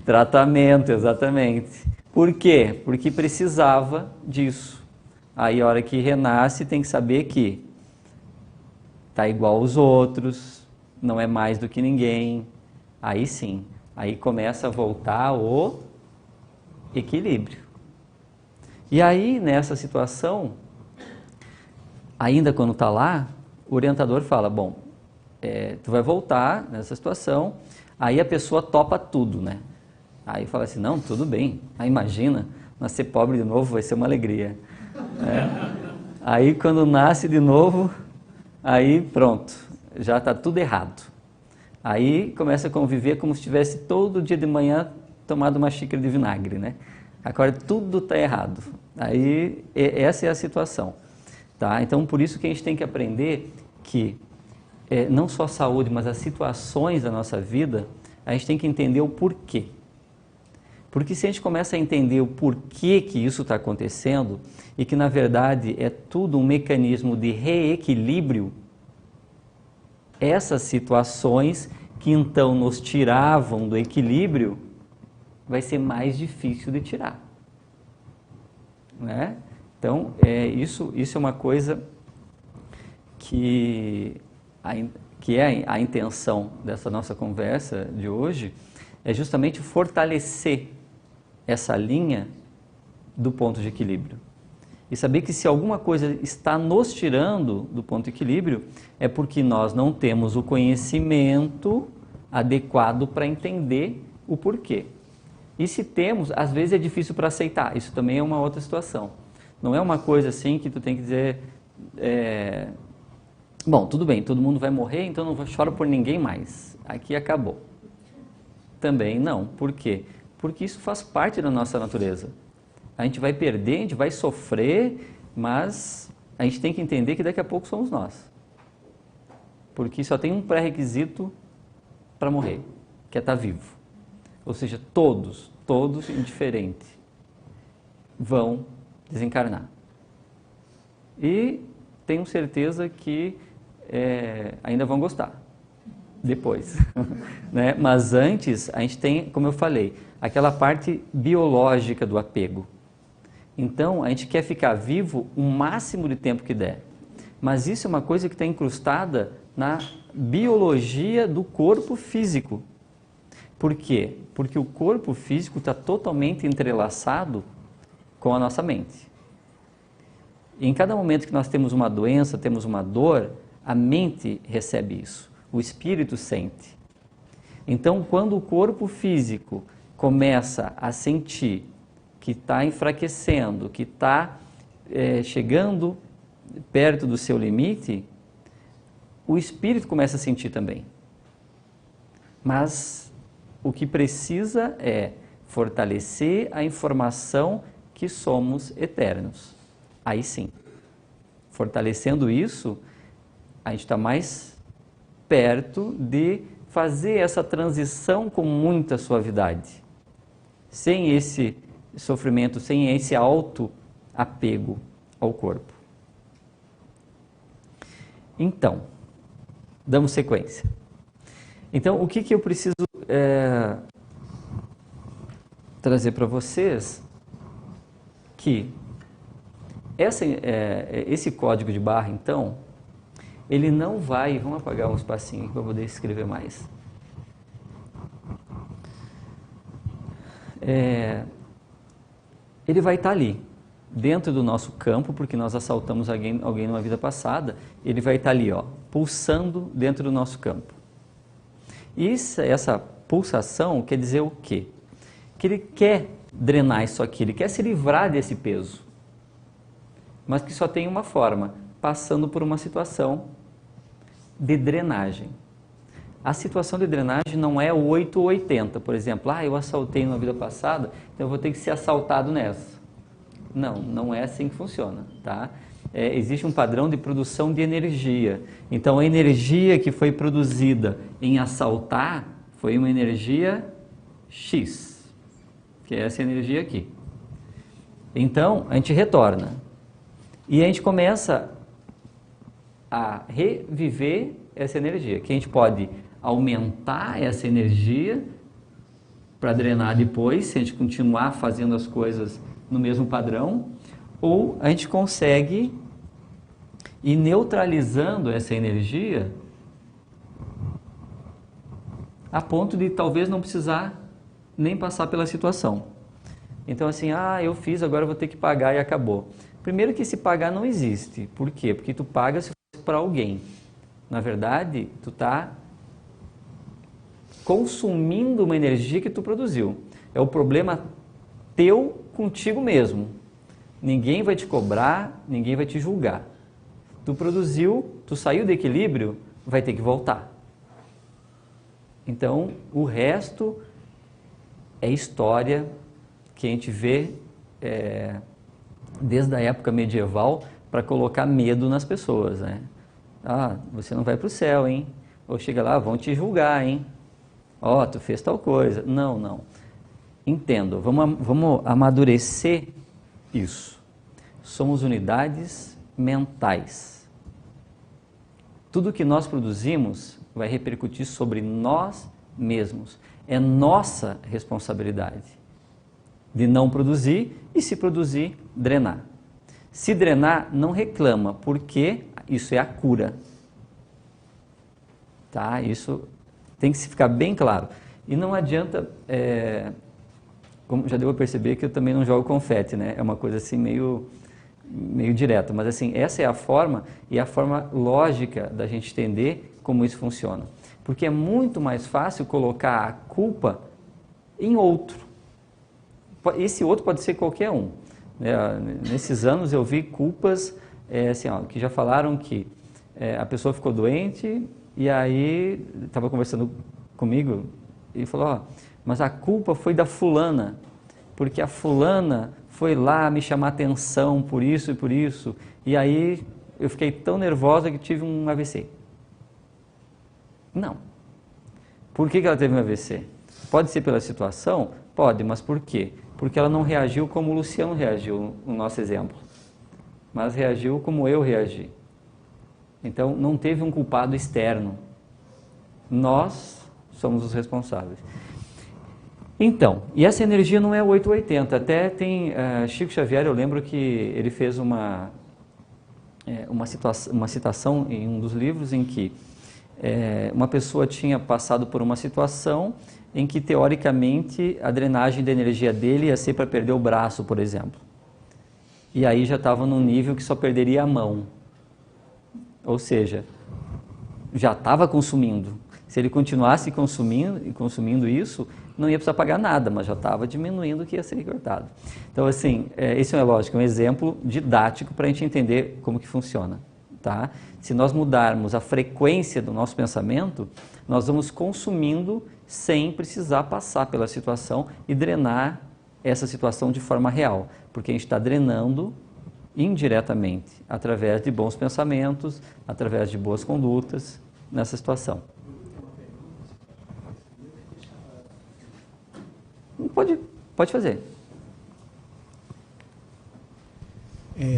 S3: Tratamento, exatamente. Por quê? Porque precisava disso. Aí a hora que renasce tem que saber que está igual aos outros, não é mais do que ninguém. Aí sim, aí começa a voltar o equilíbrio. E aí nessa situação, ainda quando está lá, o orientador fala, bom, tu vai voltar nessa situação, aí a pessoa topa tudo, né? Aí fala assim, não, tudo bem, aí imagina, nascer pobre de novo vai ser uma alegria. Aí quando nasce de novo, aí pronto, já está tudo errado. Aí começa a conviver como se tivesse todo dia de manhã tomado uma xícara de vinagre, né? Agora tudo está errado. Aí essa é a situação. Tá? Então por isso que a gente tem que aprender que não só a saúde, mas as situações da nossa vida, a gente tem que entender o porquê. Porque se a gente começa a entender o porquê que isso está acontecendo e que na verdade é tudo um mecanismo de reequilíbrio, essas situações que então nos tiravam do equilíbrio, vai ser mais difícil de tirar. Né? Então, isso é uma coisa que é a intenção dessa nossa conversa de hoje, é justamente fortalecer essa linha do ponto de equilíbrio. E saber que se alguma coisa está nos tirando do ponto de equilíbrio, é porque nós não temos o conhecimento adequado para entender o porquê. E se temos, às vezes é difícil para aceitar. Isso também é uma outra situação. Não é uma coisa assim que tu tem que dizer, bom, tudo bem, todo mundo vai morrer, então não choro por ninguém mais. Aqui acabou. Também não. Por quê? Porque isso faz parte da nossa natureza. A gente vai perder, a gente vai sofrer, mas a gente tem que entender que daqui a pouco somos nós. Porque só tem um pré-requisito para morrer, que é estar vivo. Ou seja, todos indiferente, vão desencarnar. E tenho certeza que ainda vão gostar, depois. Né? Mas antes, a gente tem, como eu falei, aquela parte biológica do apego. Então, a gente quer ficar vivo o máximo de tempo que der. Mas isso é uma coisa que está incrustada na biologia do corpo físico. Por quê? Porque o corpo físico está totalmente entrelaçado com a nossa mente. E em cada momento que nós temos uma doença, temos uma dor, a mente recebe isso, o espírito sente. Então, quando o corpo físico começa a sentir que está enfraquecendo, que está chegando perto do seu limite, o espírito começa a sentir também. Mas o que precisa é fortalecer a informação que somos eternos. Aí sim, fortalecendo isso, a gente está mais perto de fazer essa transição com muita suavidade, sem esse sofrimento, sem esse alto apego ao corpo. Então, damos sequência. Então, o que eu preciso trazer para vocês? Que esse código de barra, então, ele não vai... Vamos apagar um espacinho aqui para poder escrever mais. Ele vai estar ali, dentro do nosso campo, porque nós assaltamos alguém numa vida passada, ele vai estar ali, ó, pulsando dentro do nosso campo. E essa pulsação quer dizer o quê? Que ele quer drenar isso aqui, ele quer se livrar desse peso, mas que só tem uma forma, passando por uma situação de drenagem. A situação de drenagem não é 8 ou 80, por exemplo, eu assaltei na vida passada, então eu vou ter que ser assaltado nessa. Não, não é assim que funciona, tá? Existe um padrão de produção de energia. Então, a energia que foi produzida em assaltar foi uma energia X, que é essa energia aqui. Então, a gente retorna. E a gente começa a reviver essa energia, que a gente pode aumentar essa energia para drenar depois, se a gente continuar fazendo as coisas no mesmo padrão, ou a gente consegue ir neutralizando essa energia a ponto de talvez não precisar nem passar pela situação. Então assim, eu fiz, agora eu vou ter que pagar e acabou. Primeiro que esse pagar não existe. Por quê? Porque tu paga se fosse para alguém. Na verdade, tu está consumindo uma energia que tu produziu. É o problema teu contigo mesmo. Ninguém vai te cobrar, ninguém vai te julgar. Tu produziu, tu saiu do equilíbrio, vai ter que voltar. Então, o resto é história que a gente vê desde a época medieval para colocar medo nas pessoas, né? Você não vai para o céu, hein? Ou chega lá, vão te julgar, hein? Tu fez tal coisa. Não. Entendo, vamos amadurecer isso. Somos unidades mentais. Tudo que nós produzimos vai repercutir sobre nós mesmos. É nossa responsabilidade de não produzir e, se produzir, drenar. Se drenar, não reclama, porque isso é a cura. Tá? Isso tem que ficar bem claro. E não adianta, como já deu a perceber que eu também não jogo confete, né? É uma coisa assim meio direta, mas assim, essa é a forma e a forma lógica da gente entender como isso funciona. Porque é muito mais fácil colocar a culpa em outro. Esse outro pode ser qualquer um. Nesses anos eu vi culpas que já falaram que a pessoa ficou doente e aí estava conversando comigo e falou, mas a culpa foi da fulana, porque a fulana foi lá me chamar atenção por isso e por isso, e aí eu fiquei tão nervosa que tive um AVC. Não. Por que ela teve um AVC? Pode ser pela situação? Pode, mas por quê? Porque ela não reagiu como o Luciano reagiu no nosso exemplo, mas reagiu como eu reagi. Então, não teve um culpado externo. Nós somos os responsáveis. Então, e essa energia não é 880. Até tem Chico Xavier, eu lembro que ele fez uma citação em um dos livros em que uma pessoa tinha passado por uma situação em que, teoricamente, a drenagem da energia dele ia ser para perder o braço, por exemplo. E aí já estava num nível que só perderia a mão. Ou seja, já estava consumindo. Se ele continuasse consumindo isso, não ia precisar pagar nada, mas já estava diminuindo o que ia ser cortado. Então, assim, esse é, lógico, um exemplo didático para a gente entender como que funciona. Tá? Se nós mudarmos a frequência do nosso pensamento, nós vamos consumindo sem precisar passar pela situação e drenar essa situação de forma real, porque a gente está drenando indiretamente, através de bons pensamentos, através de boas condutas, nessa situação. Pode fazer.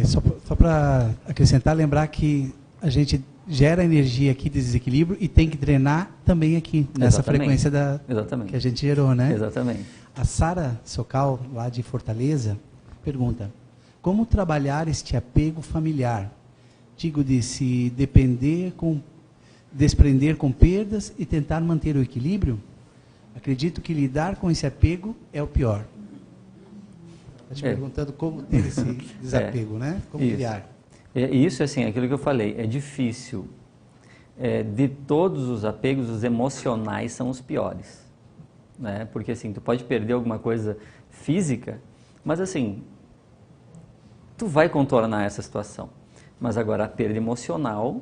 S2: Só para acrescentar, lembrar que a gente gera energia aqui de desequilíbrio e tem que drenar também aqui, nessa frequência que a gente gerou, né?
S3: Exatamente.
S2: A Sara Socal, lá de Fortaleza, pergunta: como trabalhar este apego familiar? Digo de se desprender com perdas e tentar manter o equilíbrio? Acredito que lidar com esse apego é o pior. Está te perguntando como ter esse desapego, né? Como criar.
S3: Isso, assim, aquilo que eu falei, é difícil. De todos os apegos, os emocionais são os piores. Né? Porque, assim, tu pode perder alguma coisa física, mas, assim, tu vai contornar essa situação. Mas agora a perda emocional,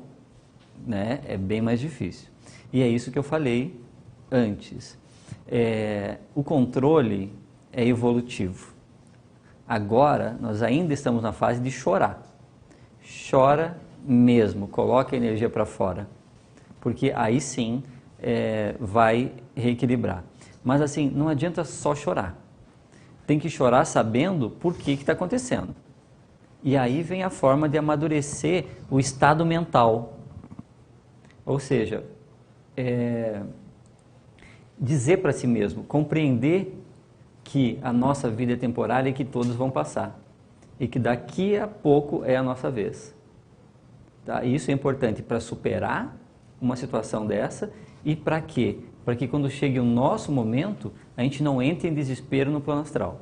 S3: né, é bem mais difícil. E é isso que eu falei antes. O controle é evolutivo. Agora, nós ainda estamos na fase de chorar. Chora mesmo, coloca a energia para fora. Porque aí sim vai reequilibrar. Mas assim, não adianta só chorar. Tem que chorar sabendo por que está acontecendo. E aí vem a forma de amadurecer o estado mental. Ou seja, dizer para si mesmo, compreender que a nossa vida é temporária e que todos vão passar. E que daqui a pouco é a nossa vez. Tá? Isso é importante para superar uma situação dessa e para quê? Para que quando chegue o nosso momento, a gente não entre em desespero no plano astral.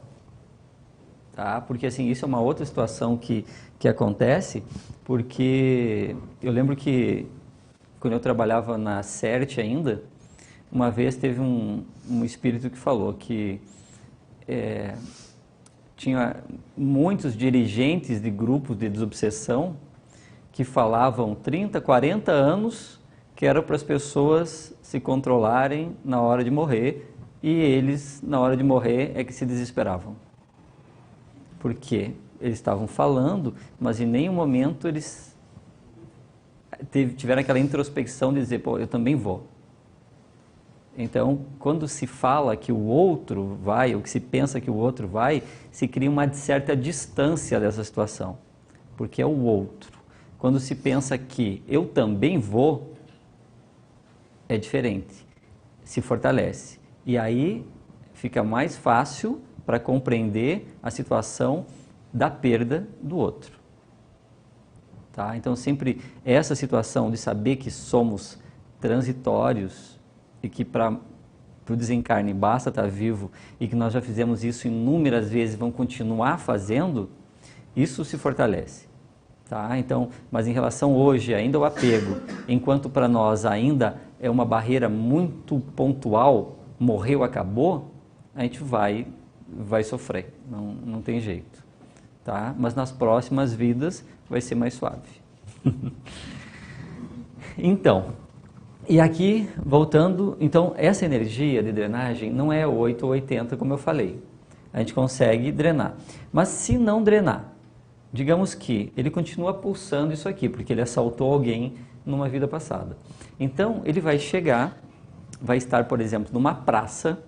S3: Tá? Porque assim, isso é uma outra situação que acontece, porque eu lembro que quando eu trabalhava na CERT ainda, uma vez teve um espírito que falou que tinha muitos dirigentes de grupos de desobsessão que falavam 30, 40 anos que era para as pessoas se controlarem na hora de morrer e eles, na hora de morrer, é que se desesperavam. Porque eles estavam falando, mas em nenhum momento eles tiveram aquela introspecção de dizer, pô, eu também vou. Então, quando se fala que o outro vai, ou que se pensa que o outro vai, se cria uma certa distância dessa situação, porque é o outro. Quando se pensa que eu também vou, é diferente, se fortalece. E aí fica mais fácil para compreender a situação da perda do outro. Tá? Então, sempre essa situação de saber que somos transitórios, e que para o desencarne basta estar vivo e que nós já fizemos isso inúmeras vezes e vamos continuar fazendo, isso se fortalece. Tá? Então, mas em relação hoje ainda ao apego, enquanto para nós ainda é uma barreira muito pontual, morreu, acabou, a gente vai sofrer, não tem jeito. Tá? Mas nas próximas vidas vai ser mais suave. Então, e aqui, voltando, então essa energia de drenagem não é 8 ou 80, como eu falei. A gente consegue drenar. Mas se não drenar, digamos que ele continua pulsando isso aqui, porque ele assaltou alguém numa vida passada. Então, ele vai chegar, vai estar, por exemplo, numa praça.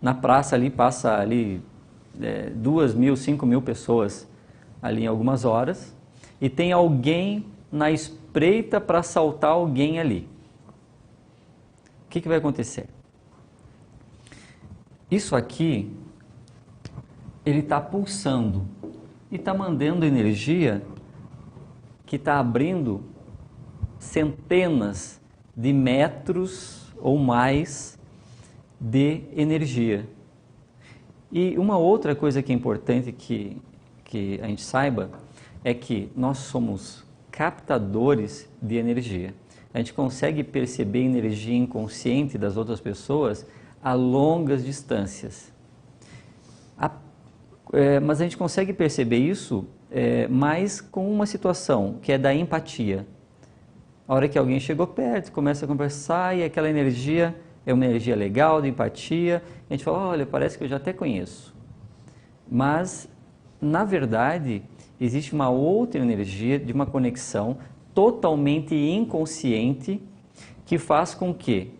S3: Na praça ali passa ali 2.000, 5.000 pessoas ali em algumas horas. E tem alguém na espreita para assaltar alguém ali. O que vai acontecer? Isso aqui, ele está pulsando e está mandando energia que está abrindo centenas de metros ou mais de energia. E uma outra coisa que é importante que a gente saiba é que nós somos captadores de energia. A gente consegue perceber a energia inconsciente das outras pessoas a longas distâncias. Mas a gente consegue perceber isso mais com uma situação, que é da empatia. A hora que alguém chegou perto, começa a conversar e aquela energia é uma energia legal, de empatia, a gente fala, olha, parece que eu já até conheço. Mas, na verdade, existe uma outra energia de uma conexão totalmente inconsciente que faz com que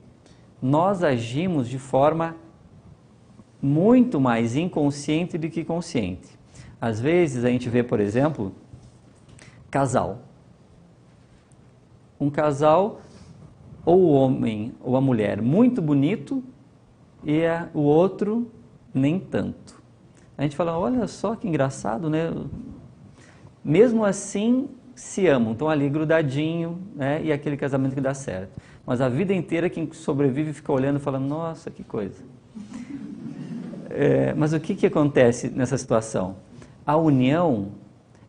S3: nós agimos de forma muito mais inconsciente do que consciente. Às vezes a gente vê, por exemplo, casal. Um casal, ou o homem ou a mulher muito bonito e o outro nem tanto. A gente fala, olha só que engraçado, né? Mesmo assim se amam, estão ali grudadinho, né? E aquele casamento que dá certo. Mas a vida inteira quem sobrevive fica olhando e falando, nossa, que coisa. Mas o que acontece nessa situação? A união,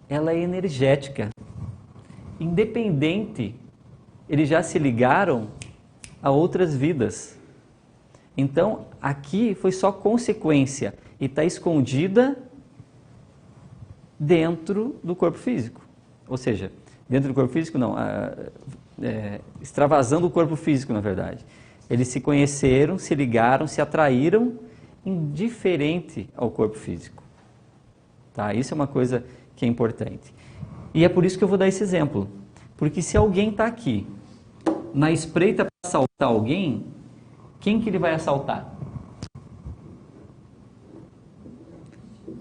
S3: ela é energética. Independente, eles já se ligaram a outras vidas. Então, aqui foi só consequência e está escondida dentro do corpo físico. Ou seja, dentro do corpo físico não, extravasando o corpo físico, na verdade. Eles se conheceram, se ligaram, se atraíram, indiferente ao corpo físico. Tá? Isso é uma coisa que é importante. E é por isso que eu vou dar esse exemplo. Porque se alguém está aqui, na espreita para assaltar alguém, quem que ele vai assaltar?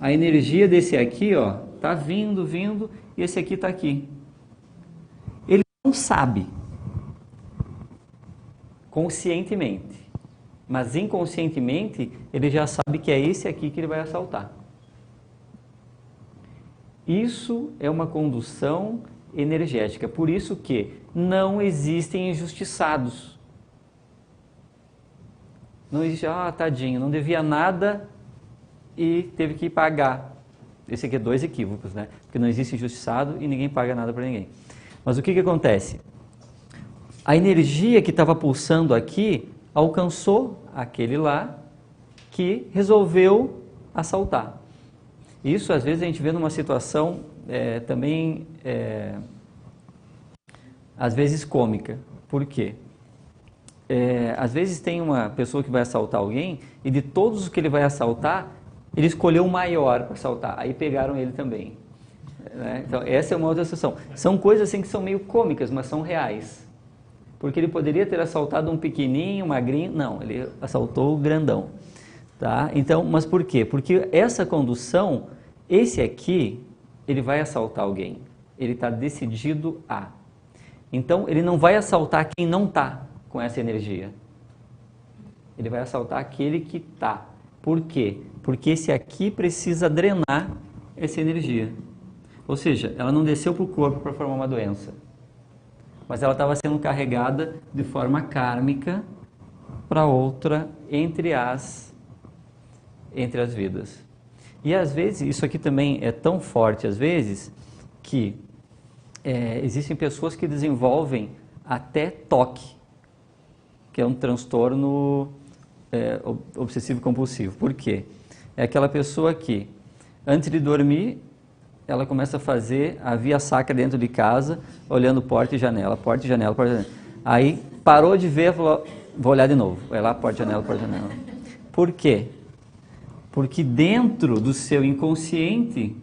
S3: A energia desse aqui, ó, tá vindo, e esse aqui está aqui. Ele não sabe, conscientemente, mas inconscientemente ele já sabe que é esse aqui que ele vai assaltar. Isso é uma condução energética, por isso que não existem injustiçados. Não existe, tadinho, não devia nada e teve que pagar. Esse aqui é 2 equívocos, né? Porque não existe injustiçado e ninguém paga nada para ninguém. Mas o que acontece? A energia que estava pulsando aqui alcançou aquele lá que resolveu assaltar. Isso às vezes a gente vê numa situação também, às vezes cômica. Por quê? Às vezes tem uma pessoa que vai assaltar alguém e de todos os que ele vai assaltar, ele escolheu o maior para assaltar, aí pegaram ele também. Né? Então essa é uma outra situação. São coisas assim que são meio cômicas, mas são reais. Porque ele poderia ter assaltado um pequenininho, magrinho, não, ele assaltou o grandão. Tá? Então, mas por quê? Porque essa condução, esse aqui, ele vai assaltar alguém. Ele está decidido a. Então, ele não vai assaltar quem não está com essa energia. Ele vai assaltar aquele que está. Por quê? Porque esse aqui precisa drenar essa energia. Ou seja, ela não desceu para o corpo para formar uma doença. Mas ela estava sendo carregada de forma kármica para outra entre as vidas. E às vezes, isso aqui também é tão forte às vezes, que existem pessoas que desenvolvem até toque, que é um transtorno obsessivo-compulsivo. Por quê? É aquela pessoa que, antes de dormir, ela começa a fazer a via sacra dentro de casa, olhando porta e janela, porta e janela, porta e janela. Aí parou de ver, falou, vou olhar de novo. Vai lá, porta e janela, porta e janela. Por quê? Porque dentro do seu inconsciente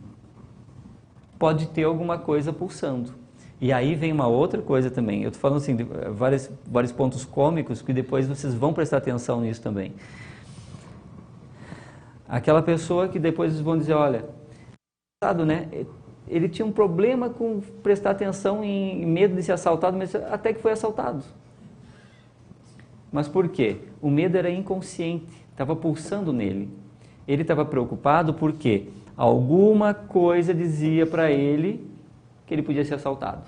S3: pode ter alguma coisa pulsando. E aí vem uma outra coisa também. Eu estou falando assim, de vários pontos cômicos que depois vocês vão prestar atenção nisso também. Aquela pessoa que depois vão dizer, olha, né? Ele tinha um problema com prestar atenção em medo de ser assaltado, mas até que foi assaltado. Mas por quê? O medo era inconsciente, estava pulsando nele. Ele estava preocupado porque alguma coisa dizia para ele que ele podia ser assaltado.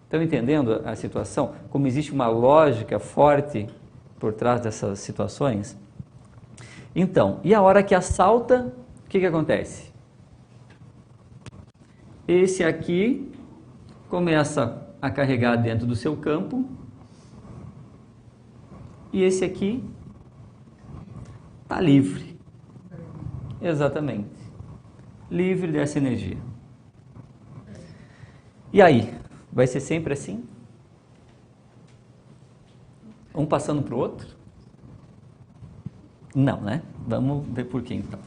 S3: Estão entendendo a situação? Como existe uma lógica forte por trás dessas situações? Então, e a hora que assalta, o que acontece? Esse aqui começa a carregar dentro do seu campo, e esse aqui está livre. Exatamente. Livre dessa energia. E aí? Vai ser sempre assim? Um passando para o outro? Não, né? Vamos ver por quê então.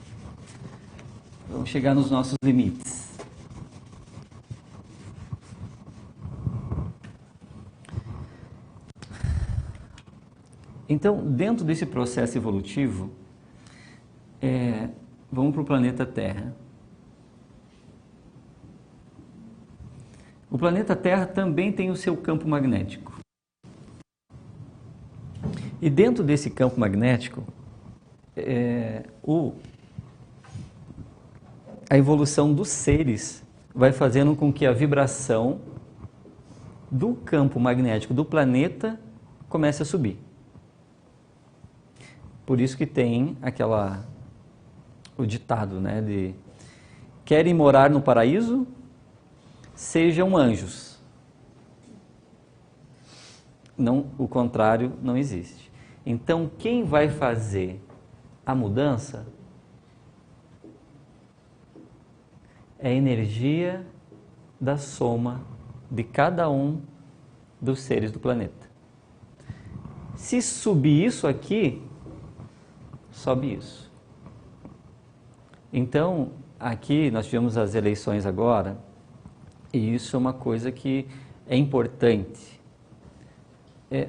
S3: Vamos chegar nos nossos limites. Então, dentro desse processo evolutivo, vamos para o planeta Terra. O planeta Terra também tem o seu campo magnético. E dentro desse campo magnético, a evolução dos seres vai fazendo com que a vibração do campo magnético do planeta comece a subir. Por isso que tem o ditado, né, de querem morar no paraíso, sejam anjos. Não, o contrário não existe. Então, quem vai fazer a mudança é a energia da soma de cada um dos seres do planeta. Se subir isso aqui, sobe isso. Então, aqui nós tivemos as eleições agora, e isso é uma coisa que é importante.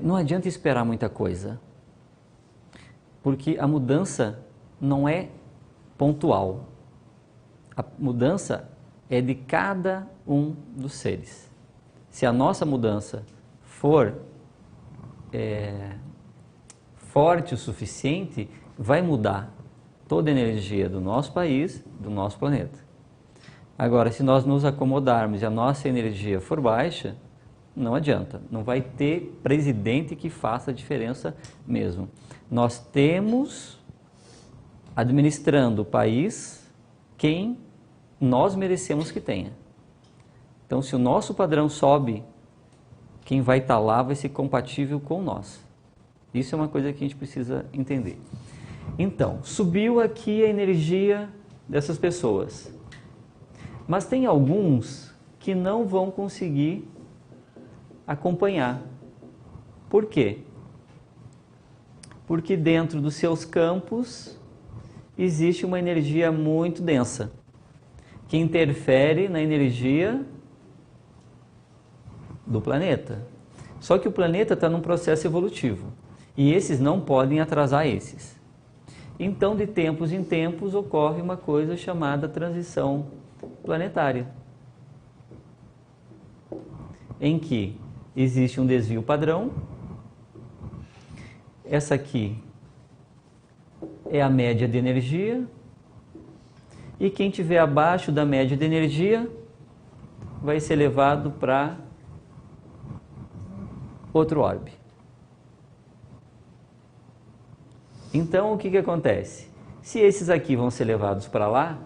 S3: Não adianta esperar muita coisa, porque a mudança não é pontual. A mudança é de cada um dos seres. Se a nossa mudança for forte o suficiente, vai mudar toda a energia do nosso país, do nosso planeta. Agora, se nós nos acomodarmos e a nossa energia for baixa, não adianta, não vai ter presidente que faça a diferença mesmo. Nós temos, administrando o país, quem nós merecemos que tenha. Então, se o nosso padrão sobe, quem vai estar lá vai ser compatível com nós. Isso é uma coisa que a gente precisa entender. Então, subiu aqui a energia dessas pessoas. Mas tem alguns que não vão conseguir acompanhar. Por quê? Porque dentro dos seus campos existe uma energia muito densa, que interfere na energia do planeta. Só que o planeta está num processo evolutivo, e esses não podem atrasar esses. Então, de tempos em tempos, ocorre uma coisa chamada transição planetária, em que existe um desvio padrão. Essa aqui é a média de energia, e quem estiver abaixo da média de energia vai ser levado para outro orbe. Então, o que acontece? Se esses aqui vão ser levados para lá,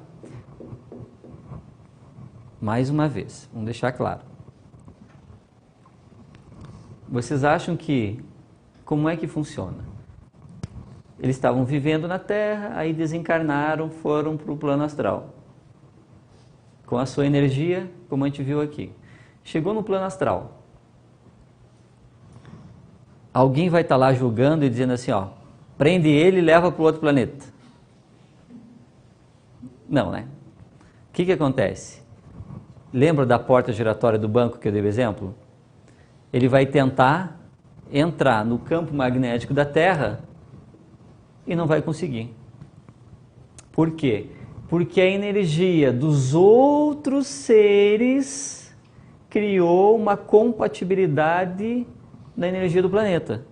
S3: mais uma vez, vamos deixar claro. Vocês acham que, como é que funciona? Eles estavam vivendo na Terra, aí desencarnaram, foram para o plano astral. Com a sua energia, como a gente viu aqui. Chegou no plano astral. Alguém vai estar lá julgando e dizendo assim, ó, prende ele e leva para o outro planeta. Não, né? O que acontece? Lembra da porta giratória do banco que eu dei o exemplo? Ele vai tentar entrar no campo magnético da Terra e não vai conseguir. Por quê? Porque a energia dos outros seres criou uma compatibilidade na energia do planeta.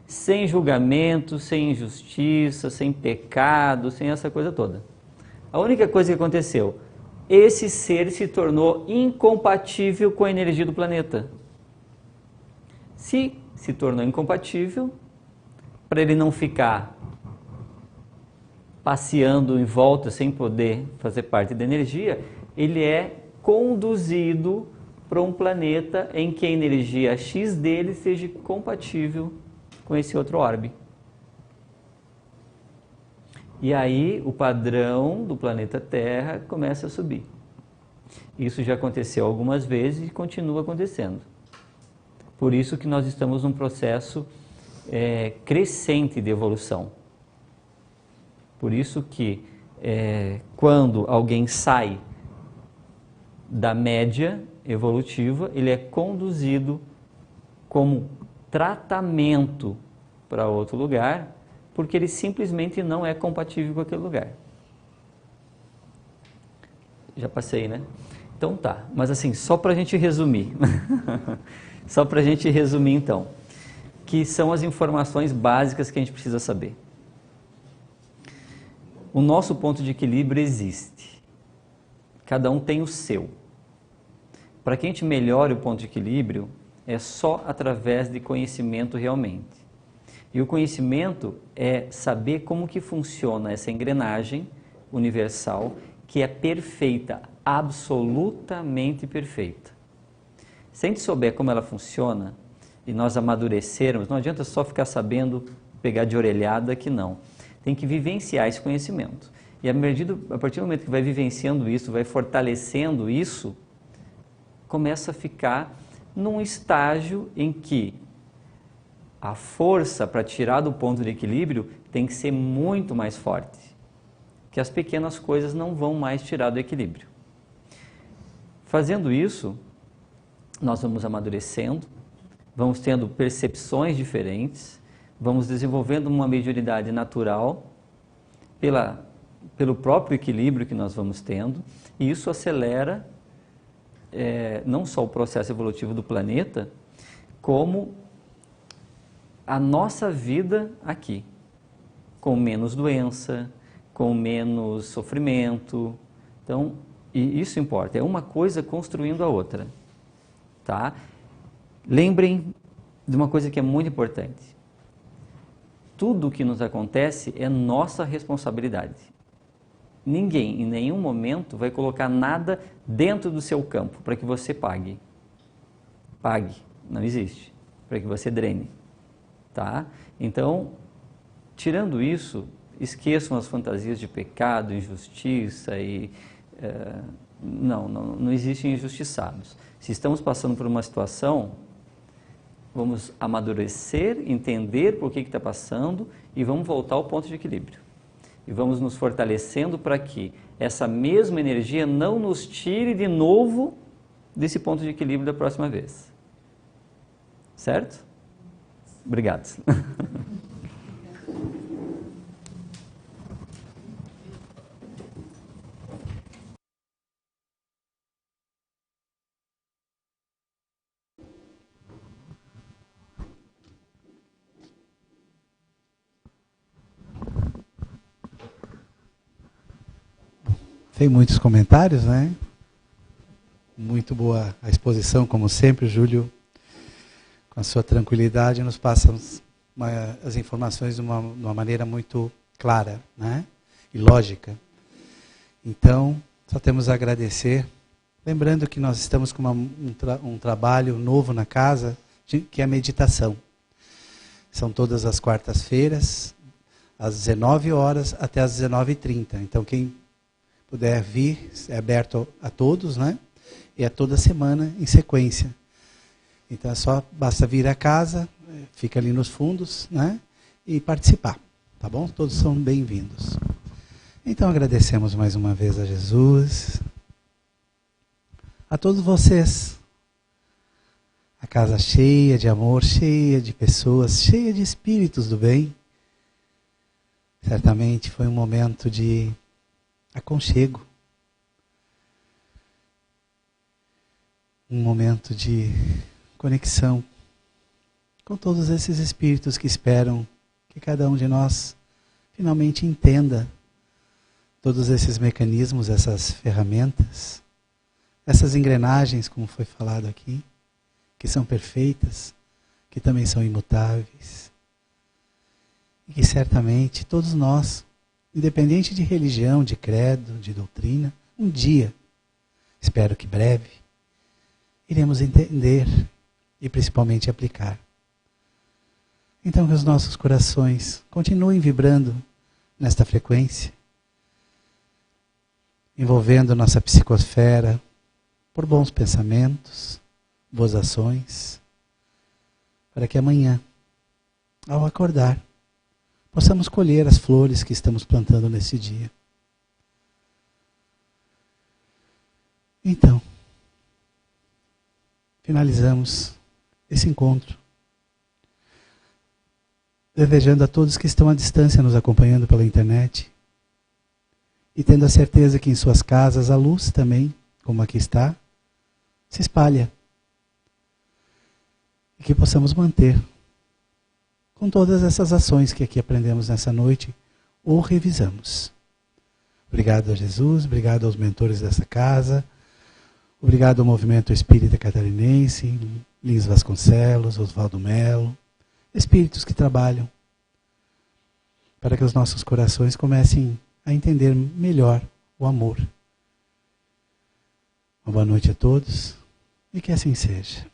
S3: Sem julgamento, sem injustiça, sem pecado, sem essa coisa toda. A única coisa que aconteceu, esse ser se tornou incompatível com a energia do planeta. Se tornou incompatível, para ele não ficar passeando em volta sem poder fazer parte da energia, ele é conduzido para um planeta em que a energia X dele seja compatível com esse outro orbe. E aí o padrão do planeta Terra começa a subir. Isso já aconteceu algumas vezes e continua acontecendo. Por isso que nós estamos num processo crescente de evolução. Por isso que quando alguém sai da média evolutiva, ele é conduzido como tratamento para outro lugar, porque ele simplesmente não é compatível com aquele lugar. Já passei, né? Então tá, mas assim, só para a gente resumir, só para a gente resumir então, que são as informações básicas que a gente precisa saber. O nosso ponto de equilíbrio existe, cada um tem o seu. Para que a gente melhore o ponto de equilíbrio, é só através de conhecimento realmente. E o conhecimento é saber como que funciona essa engrenagem universal, que é perfeita, absolutamente perfeita. Se a gente souber como ela funciona e nós amadurecermos, não adianta só ficar sabendo, pegar de orelhada que não. Tem que vivenciar esse conhecimento. E a partir do momento que vai vivenciando isso, vai fortalecendo isso, começa a ficar num estágio em que a força para tirar do ponto de equilíbrio tem que ser muito mais forte, que as pequenas coisas não vão mais tirar do equilíbrio. Fazendo isso, nós vamos amadurecendo, vamos tendo percepções diferentes, vamos desenvolvendo uma mediunidade natural pelo próprio equilíbrio que nós vamos tendo, e isso acelera não só o processo evolutivo do planeta, como a nossa vida aqui, com menos doença, com menos sofrimento. Então, e isso importa, é uma coisa construindo a outra, tá? Lembrem de uma coisa que é muito importante. Tudo o que nos acontece é nossa responsabilidade. Ninguém, em nenhum momento, vai colocar nada dentro do seu campo para que você pague. Pague, não existe, para que você drene. Tá? Então, tirando isso, esqueçam as fantasias de pecado, injustiça e... não existem injustiçados. Se estamos passando por uma situação, vamos amadurecer, entender por que está passando e vamos voltar ao ponto de equilíbrio. E vamos nos fortalecendo para que essa mesma energia não nos tire de novo desse ponto de equilíbrio da próxima vez. Certo? Obrigado.
S2: Tem muitos comentários, né? Muito boa a exposição, como sempre, Júlio, com a sua tranquilidade, nos passa as informações de uma maneira muito clara, né? E lógica. Então, só temos a agradecer. Lembrando que nós estamos com um trabalho novo na casa, que é a meditação. São todas as quartas-feiras, às 19 horas até às 19h30. Então, quem puder vir, é aberto a todos, né? E é toda semana em sequência. Então basta vir à casa, fica ali nos fundos, né? E participar, tá bom? Todos são bem-vindos. Então agradecemos mais uma vez a Jesus, a todos vocês. A casa cheia de amor, cheia de pessoas, cheia de espíritos do bem. Certamente foi um momento de aconchego, um momento de conexão com todos esses espíritos que esperam que cada um de nós finalmente entenda todos esses mecanismos, essas ferramentas, essas engrenagens, como foi falado aqui, que são perfeitas, que também são imutáveis, e que certamente todos nós, independente de religião, de credo, de doutrina, um dia, espero que breve, iremos entender e principalmente aplicar. Então que os nossos corações continuem vibrando nesta frequência, envolvendo nossa psicosfera por bons pensamentos, boas ações, para que amanhã, ao acordar, possamos colher as flores que estamos plantando nesse dia. Então, finalizamos esse encontro, desejando a todos que estão à distância nos acompanhando pela internet e tendo a certeza que em suas casas a luz também, como aqui está, se espalha e que possamos manter com todas essas ações que aqui aprendemos nessa noite ou revisamos. Obrigado a Jesus, obrigado aos mentores dessa casa, obrigado ao Movimento Espírita Catarinense, Lins Vasconcelos, Oswaldo Melo, espíritos que trabalham para que os nossos corações comecem a entender melhor o amor. Uma boa noite a todos e que assim seja.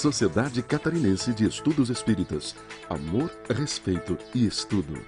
S1: Sociedade Catarinense de Estudos Espíritas. Amor, respeito e estudo.